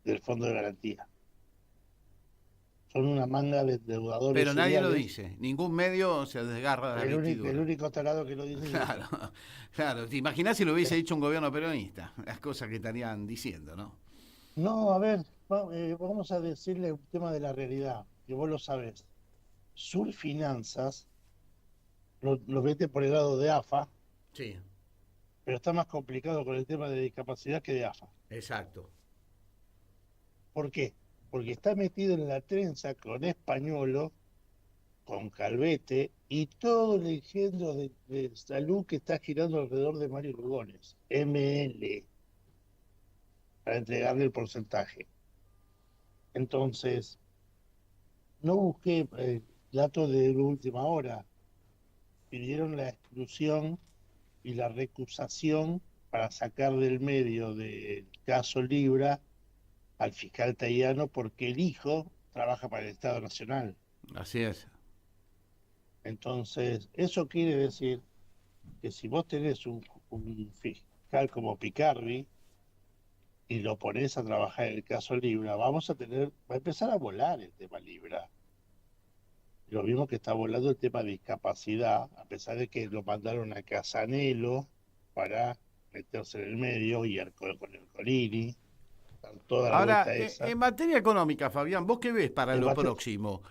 del Fondo de Garantía. Son una manga de deudadores. Pero nadie seriales. lo dice, ningún medio se desgarra de la vestidura. El único tarado que lo dice. Claro, te imaginás si lo hubiese dicho un gobierno peronista, las cosas que estarían diciendo, ¿no? No, a ver, vamos a decirle un tema de la realidad, que vos lo sabés. Surfinanzas lo vete por el lado de AFA. Sí. Pero está más complicado con el tema de discapacidad que de AFA. Exacto. ¿Por qué? Porque está metido en la trenza con Españolo, con Calvete y todo el engendro de salud que está girando alrededor de Mario Lugones, ML, para entregarle el porcentaje. Entonces, no busqué datos de última hora, pidieron la exclusión y la recusación para sacar del medio del caso Libra al fiscal Taiano, porque el hijo trabaja para el Estado Nacional. Así es. Entonces, eso quiere decir que si vos tenés un fiscal como Picardi, y lo pones a trabajar en el caso Libra, va a empezar a volar el tema Libra. Lo mismo que está volando el tema de discapacidad, a pesar de que lo mandaron a Casanelo para meterse en el medio y con el Colini, toda la Ahora, vuelta esa. en materia económica, Fabián, ¿vos qué ves para lo próximo?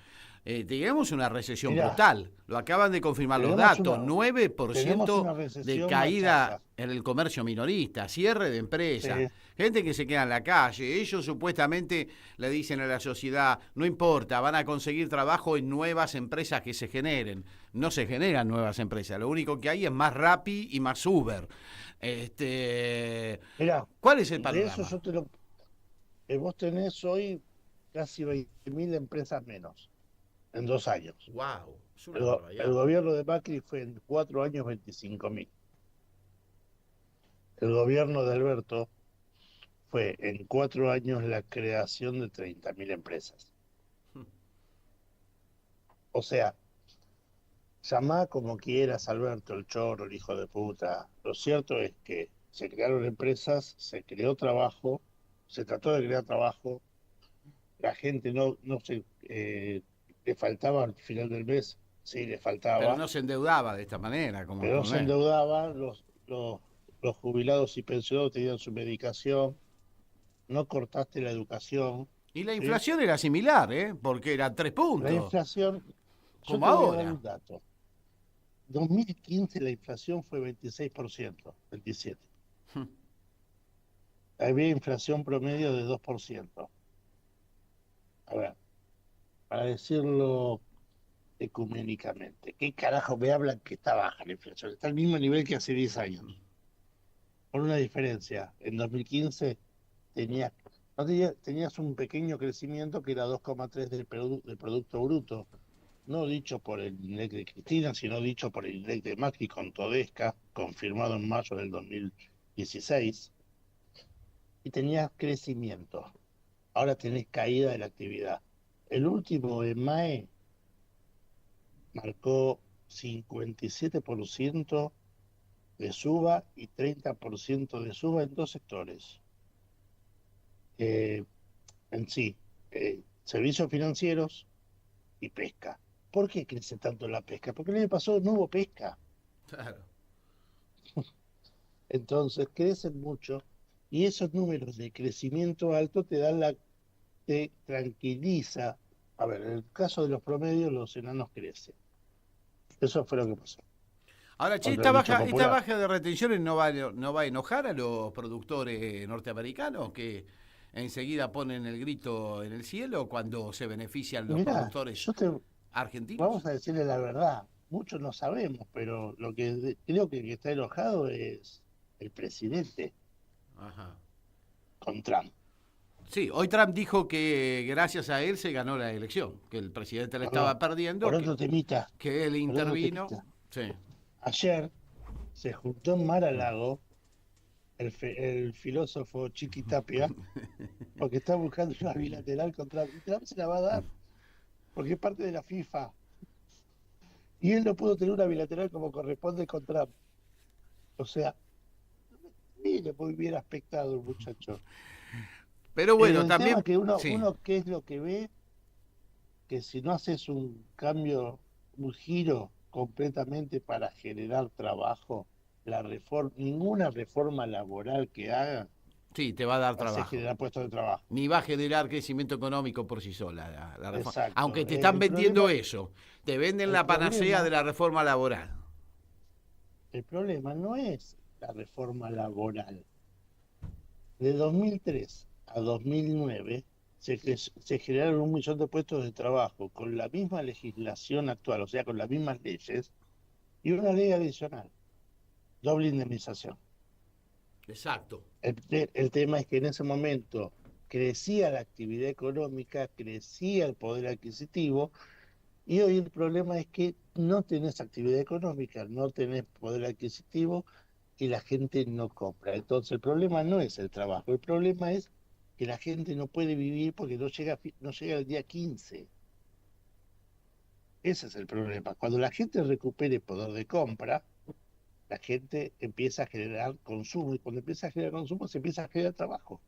Tenemos una recesión brutal, lo acaban de confirmar los datos, 9% de caída en el comercio minorista, cierre de empresas, gente que se queda en la calle. Ellos supuestamente le dicen a la sociedad, no importa, van a conseguir trabajo en nuevas empresas que se generen. No se generan nuevas empresas, lo único que hay es más Rappi y más Uber. ¿Cuál es el panorama? De eso vos tenés hoy casi 20.000 empresas menos en 2 años. Wow, el gobierno de Macri fue en 4 años 25.000. El gobierno de Alberto fue en 4 años la creación de 30.000 empresas. O sea, llamá como quieras Alberto, el chorro, el hijo de puta. Lo cierto es que se crearon empresas, se creó trabajo, se trató de crear trabajo, la gente no se... le faltaba al final del mes, sí, le faltaba. Pero no se endeudaba de esta manera. Pero no se endeudaba, los jubilados y pensionados tenían su medicación, no cortaste la educación. Y la inflación era similar, porque eran 3 puntos. La inflación, como ahora. Dar un dato. 2015 la inflación fue 26%, 27%. Había inflación promedio de 2%. A ver, para decirlo ecuménicamente, ¿qué carajo me hablan que está baja la inflación? Está al mismo nivel que hace 10 años. Por una diferencia, en 2015 tenías un pequeño crecimiento que era 2,3 del Producto Bruto, no dicho por el INDEC de Cristina, sino dicho por el INDEC de Macri con Todesca, confirmado en mayo del 2016, y tenías crecimiento. Ahora tenés caída de la actividad. El último EMAE marcó 57% de suba y 30% de suba en 2 sectores. En sí, servicios financieros y pesca. ¿Por qué crece tanto la pesca? Porque el año pasado no hubo pesca. Claro. Entonces crecen mucho y esos números de crecimiento alto te tranquiliza. A ver, en el caso de los promedios, los enanos crecen. Eso fue lo que pasó. Ahora, che, esta baja de retenciones no va a enojar a los productores norteamericanos que enseguida ponen el grito en el cielo cuando se benefician los productores argentinos. Vamos a decirle la verdad, muchos no sabemos, pero lo que creo que está enojado es el presidente. Ajá. Con Trump. Sí, hoy Trump dijo que gracias a él se ganó la elección, que el presidente la estaba perdiendo, que él intervino. Sí. Ayer se juntó en Mar-a-Lago el filósofo Chiqui Tapia, porque está buscando una bilateral con Trump. Y Trump se la va a dar, porque es parte de la FIFA. Y él no pudo tener una bilateral como corresponde con Trump. O sea, mire muy bien aspectado el muchacho. Pero bueno, también... Que uno ¿qué es lo que ve? Que si no haces un cambio, un giro completamente para generar trabajo, ninguna reforma laboral que haga te va a dar trabajo. Generar puestos de trabajo. Ni va a generar crecimiento económico por sí sola la reforma. Exacto. Aunque te están vendiendo eso. Te venden la panacea de la reforma laboral. El problema no es la reforma laboral. De 2003 a 2009 se generaron 1 millón de puestos de trabajo con la misma legislación actual, o sea, con las mismas leyes, y una ley adicional, doble indemnización. Exacto. El tema es que en ese momento crecía la actividad económica, crecía el poder adquisitivo, y hoy el problema es que no tenés actividad económica, no tenés poder adquisitivo, y la gente no compra. Entonces el problema no es el trabajo, el problema es que la gente no puede vivir porque no llega el día 15. Ese es el problema. Cuando la gente recupere poder de compra, la gente empieza a generar consumo, y cuando empieza a generar consumo se empieza a generar trabajo.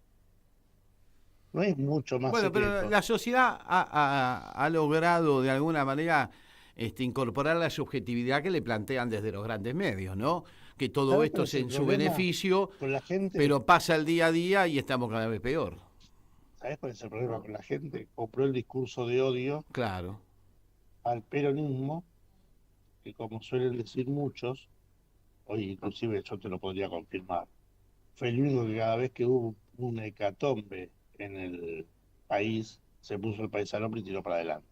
No es mucho más Bueno, secreto. pero la sociedad ha logrado de alguna manera incorporar la subjetividad que le plantean desde los grandes medios, ¿no? Que todo ¿Sabes esto cuál es es el en su problema beneficio, con la gente? pero pasa el día a día y estamos cada vez peor. ¿Sabes cuál es el problema con la gente? Compró el discurso de odio Claro. al peronismo, que como suelen decir muchos, hoy inclusive yo te lo podría confirmar, fue el único que cada vez que hubo una hecatombe en el país, se puso el país al hombro y tiró para adelante.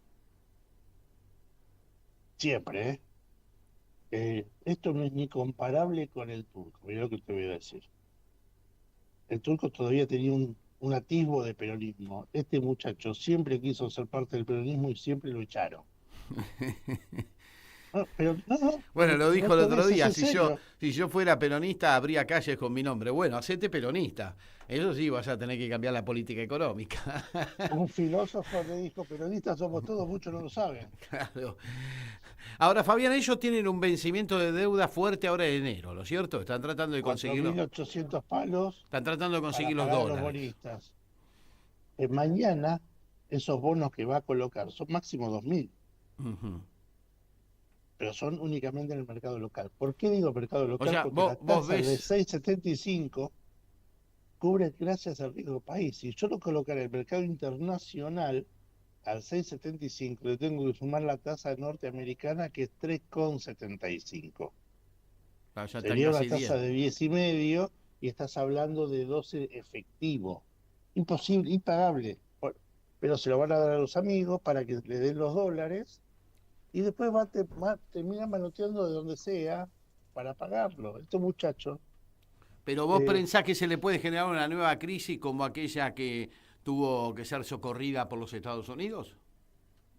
Siempre, ¿eh? Esto no es ni comparable con el turco, mira lo que te voy a decir. El turco todavía tenía un atisbo de peronismo. Este muchacho siempre quiso ser parte del peronismo y siempre lo echaron. No, pero no, Bueno, lo dijo no el otro podés, día, es en serio. si yo fuera peronista, habría calles con mi nombre. Bueno, hacete peronista. Eso sí, vas a tener que cambiar la política económica. Un filósofo le dijo, peronistas somos todos, muchos no lo saben. Claro. Ahora, Fabián, ellos tienen un vencimiento de deuda fuerte ahora en enero, ¿no es cierto? Están tratando de conseguirlo. 4.800 palos. Están tratando de conseguir los para pagar a dólares. los bonistas. Mañana, esos bonos que va a colocar son máximo 2.000. Ujú. Pero son únicamente en el mercado local. ¿Por qué digo mercado local? O sea, porque vos la tasa ves- de 6,75 cubre gracias al riesgo país. Si yo lo colocara en el mercado internacional al 6,75, le tengo que sumar la tasa norteamericana que es 3,75. Ah, ya está Sería una casi tasa 10. de 10,5 y estás hablando de 12 efectivo. Imposible, impagable. Pero se lo van a dar a los amigos para que le den los dólares y después terminan manoteando de donde sea para pagarlo. Estos muchachos. Pero vos Eh, pensás que se le puede generar una nueva crisis como aquella que tuvo que ser socorrida por los Estados Unidos.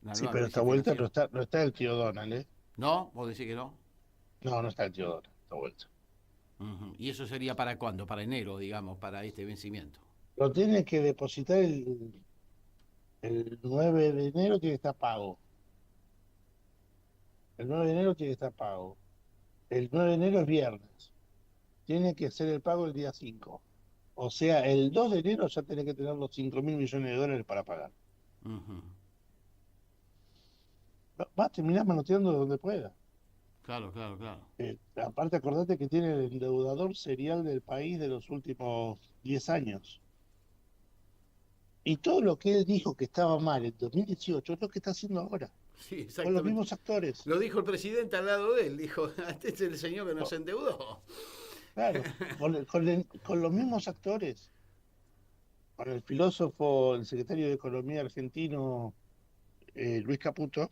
Una Sí, nueva pero crisis esta vuelta financiera. no está el tío Donald, ¿eh? ¿No? ¿Vos decís que no? No está el tío Donald, esta vuelta. Ujú. ¿Y eso sería para cuándo? Para enero, digamos, para este vencimiento. Lo tiene que depositar el 9 de enero, tiene que estar pago. El 9 de enero tiene que estar pago. El 9 de enero es viernes. Tiene que hacer el pago el día 5. O sea, el 2 de enero ya tiene que tener los 5.000 millones de dólares para pagar. Ujú. Va a terminar manoteando donde pueda. Claro, claro, claro. Aparte, acordate que tiene el endeudador serial del país de los últimos 10 años. Y todo lo que él dijo que estaba mal en 2018 es lo que está haciendo ahora. Sí, Con exactamente. los mismos actores. Lo dijo el presidente al lado de él. Dijo, este es el señor que nos endeudó. Claro, con los mismos actores. Con el filósofo, el secretario de Economía argentino, Luis Caputo.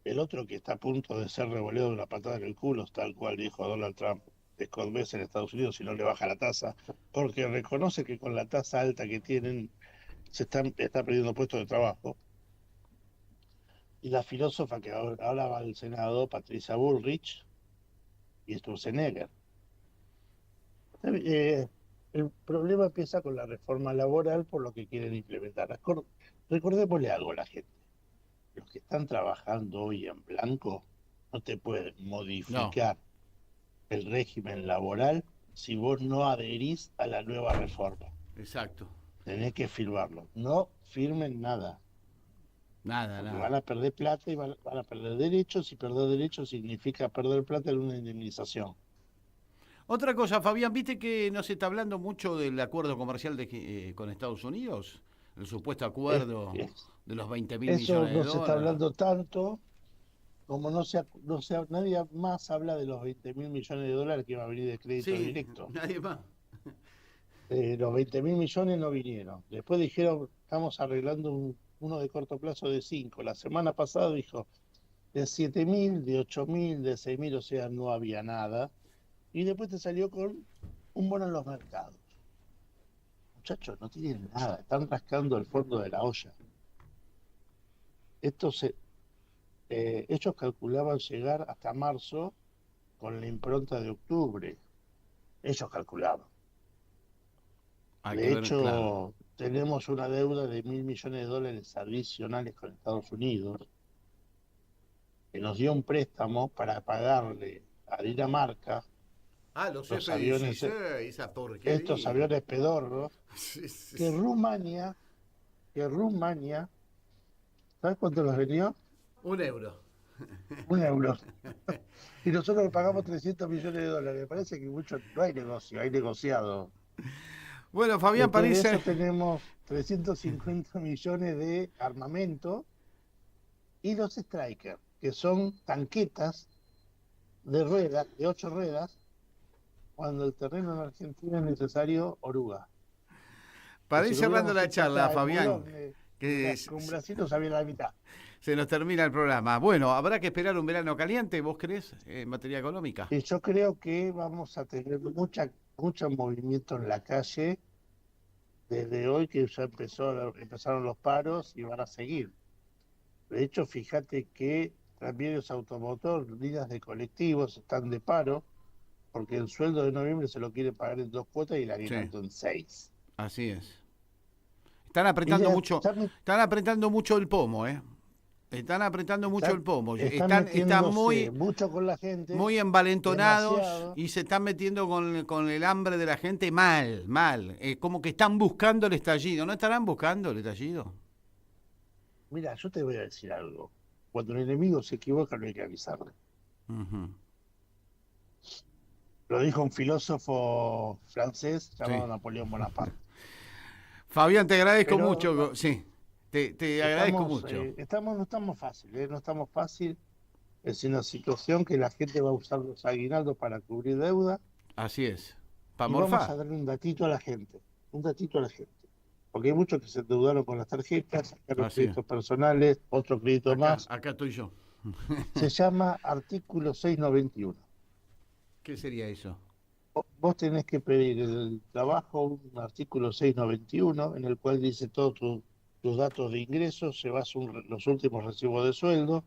El otro que está a punto de ser revoleado de una patada en el culo, tal cual dijo Donald Trump, Scott Bess en Estados Unidos, si no le baja la tasa, porque reconoce que con la tasa alta que tienen está perdiendo puestos de trabajo. Y la filósofa que ahora va al Senado, Patricia Bullrich, y Sturzenegger. El problema empieza con la reforma laboral por lo que quieren implementar. Recordémosle algo a la gente. Los que están trabajando hoy en blanco no te pueden modificar el régimen laboral si vos no adherís a la nueva reforma. Exacto. Tenés que firmarlo. No firmen nada. Nada, Porque nada. van a perder plata y van a perder derechos, y perder derechos significa perder plata en una indemnización. Otra cosa, Fabián, ¿viste que no se está hablando mucho del acuerdo comercial con Estados Unidos? El supuesto acuerdo de los 20.000 Eso millones de no se está dólares. hablando tanto, como nadie más habla de los 20.000 millones de dólares que va a venir de crédito Sí, directo. nadie más. Los 20.000 millones no vinieron. Después dijeron, estamos arreglando uno de corto plazo de 5. La semana pasada dijo de 7.000, de 8.000, de 6.000, o sea, no había nada. Y después te salió con un bono en los mercados. Muchachos, no tienen nada, están rascando el fondo de la olla. Ellos calculaban llegar hasta marzo con la impronta de octubre. Ellos calculaban. De hecho, claro. tenemos una deuda de 1.000 millones de dólares adicionales con Estados Unidos, que nos dio un préstamo para pagarle a Dinamarca los Los F-16, aviones, esa porquería. estos aviones pedorros, Sí. que Rumania, ¿sabes cuánto los vendió? €1. €1. Y nosotros le pagamos $300 millones. Me parece que mucho no hay negocio, hay negociado. Bueno, Fabián Después París. de eso tenemos 350 millones de armamento y los Striker, que son tanquetas de ruedas, de 8 ruedas, cuando el terreno en Argentina es necesario oruga. Para ir Si cerrando la hubiéramos charla, hecho Fabián, que con Brasil nos sabía la mitad. se nos termina el programa. Bueno, habrá que esperar un verano caliente, ¿vos crees, en materia económica? Y yo creo que vamos a tener mucho movimiento en la calle desde hoy, que ya empezaron los paros y van a seguir. De hecho, fíjate que camiones automotor, líneas de colectivos están de paro porque el sueldo de noviembre se lo quieren pagar en 2 cuotas y el aguinaldo en 6. Así es. Están apretando mucho el pomo, ¿eh? Están apretando mucho el pomo. Están muy mucho con la gente, muy envalentonados demasiado. Y se están metiendo con el hambre de la gente mal. Como que están buscando el estallido. ¿No estarán buscando el estallido? Mira, yo te voy a decir algo. Cuando el enemigo se equivoca no hay que avisarle. Uh-huh. Lo dijo un filósofo francés llamado Napoleón Bonaparte. Fabián, te agradezco Pero, mucho. Sí, te agradezco mucho. No estamos fácil. Es una situación que la gente va a usar los aguinaldos para cubrir deuda. Así es. Para Vamos morfar. a darle un datito a la gente. Porque hay muchos que se endeudaron con las tarjetas, sacaron créditos personales, otro crédito más. Acá estoy yo. Se llama artículo 691. ¿Qué sería eso? Vos tenés que pedir el trabajo un artículo 691 en el cual dice todos tus datos de ingresos, llevas los últimos recibos de sueldo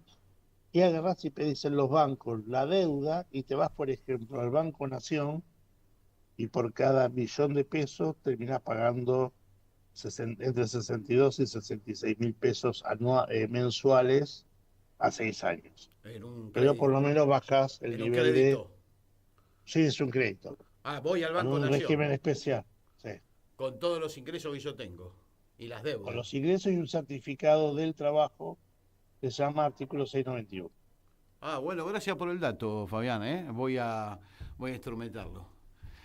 y agarrás y pedís en los bancos la deuda y te vas, por ejemplo, al Banco Nación y por cada $1.000.000 terminás pagando entre 62 y 66 mil pesos mensuales a 6 años. Pero por lo menos bajás el nivel de... Sí, es un crédito. Voy al Banco un Nación. Régimen especial. Sí. Con todos los ingresos que yo tengo. Y las deudas. Con los ingresos y un certificado del trabajo que se llama artículo 691. Bueno, gracias por el dato, Fabián. Voy a instrumentarlo.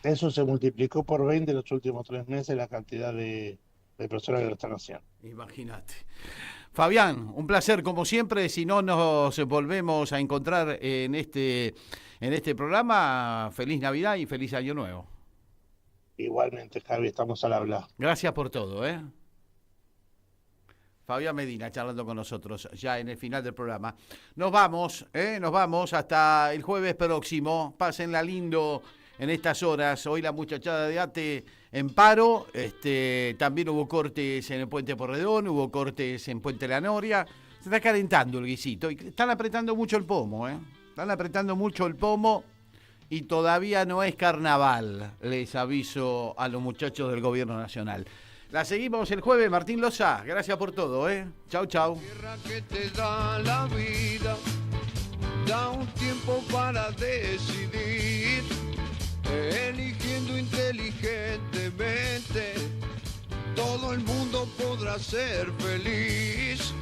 Eso se multiplicó por 20 en los últimos 3 meses la cantidad de personas que lo están haciendo. Imagínate. Fabián, un placer como siempre. Si no nos volvemos a encontrar en este programa, feliz Navidad y feliz Año Nuevo. Igualmente, Javi, estamos al habla. Gracias por todo, Fabián Medina charlando con nosotros ya en el final del programa. Nos vamos hasta el jueves próximo. Pásenla lindo en estas horas. Hoy la muchachada de ATE en paro. También hubo cortes en el Puente Porredón, hubo cortes en Puente La Noria. Se está calentando el guisito. Y están apretando mucho el pomo, Están apretando mucho el pomo y todavía no es carnaval, les aviso a los muchachos del Gobierno Nacional. La seguimos el jueves, Martín Lozá. Gracias por todo, Chau, chau. Que te da la vida, da un tiempo para decidir, eligiendo inteligentemente, todo el mundo podrá ser feliz.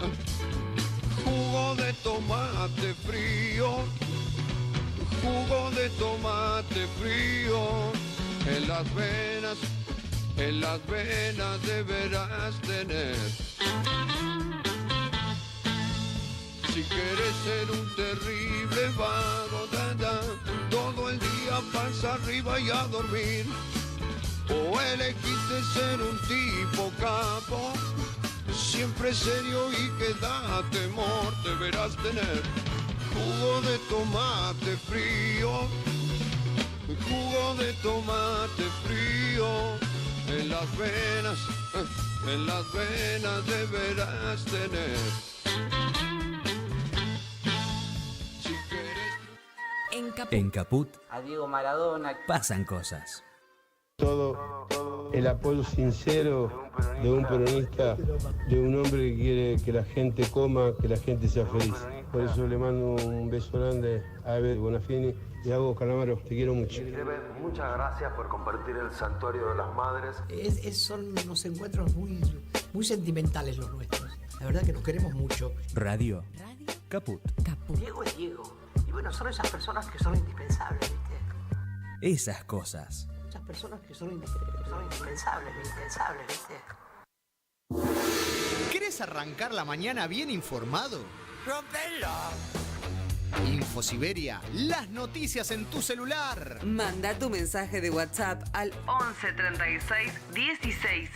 Jugo de tomate frío, jugo de tomate frío, en las venas deberás tener. Si quieres ser un terrible vago, todo el día panza arriba y a dormir, o elegiste ser un tipo capo, siempre serio y que da temor, deberás tener jugo de tomate frío, jugo de tomate frío, en las venas deberás tener. En Caput a Diego Maradona pasan cosas. Todo el apoyo sincero de un peronista, de un hombre que quiere que la gente coma, que la gente sea feliz. Por eso le mando un beso grande a Eve Bonafini y a vos, Calamaro, te quiero mucho. Muchas gracias por compartir el Santuario de las Madres. Son unos encuentros muy sentimentales los nuestros. La verdad que nos queremos mucho. Radio. Caput. Diego es Diego. Y bueno, son esas personas que son indispensables, ¿viste? Esas cosas. Esas personas que son indispensables, ¿viste? ¿Querés arrancar la mañana bien informado? ¡Rompelo! Infosiberia, las noticias en tu celular. Manda tu mensaje de WhatsApp al 11 36 16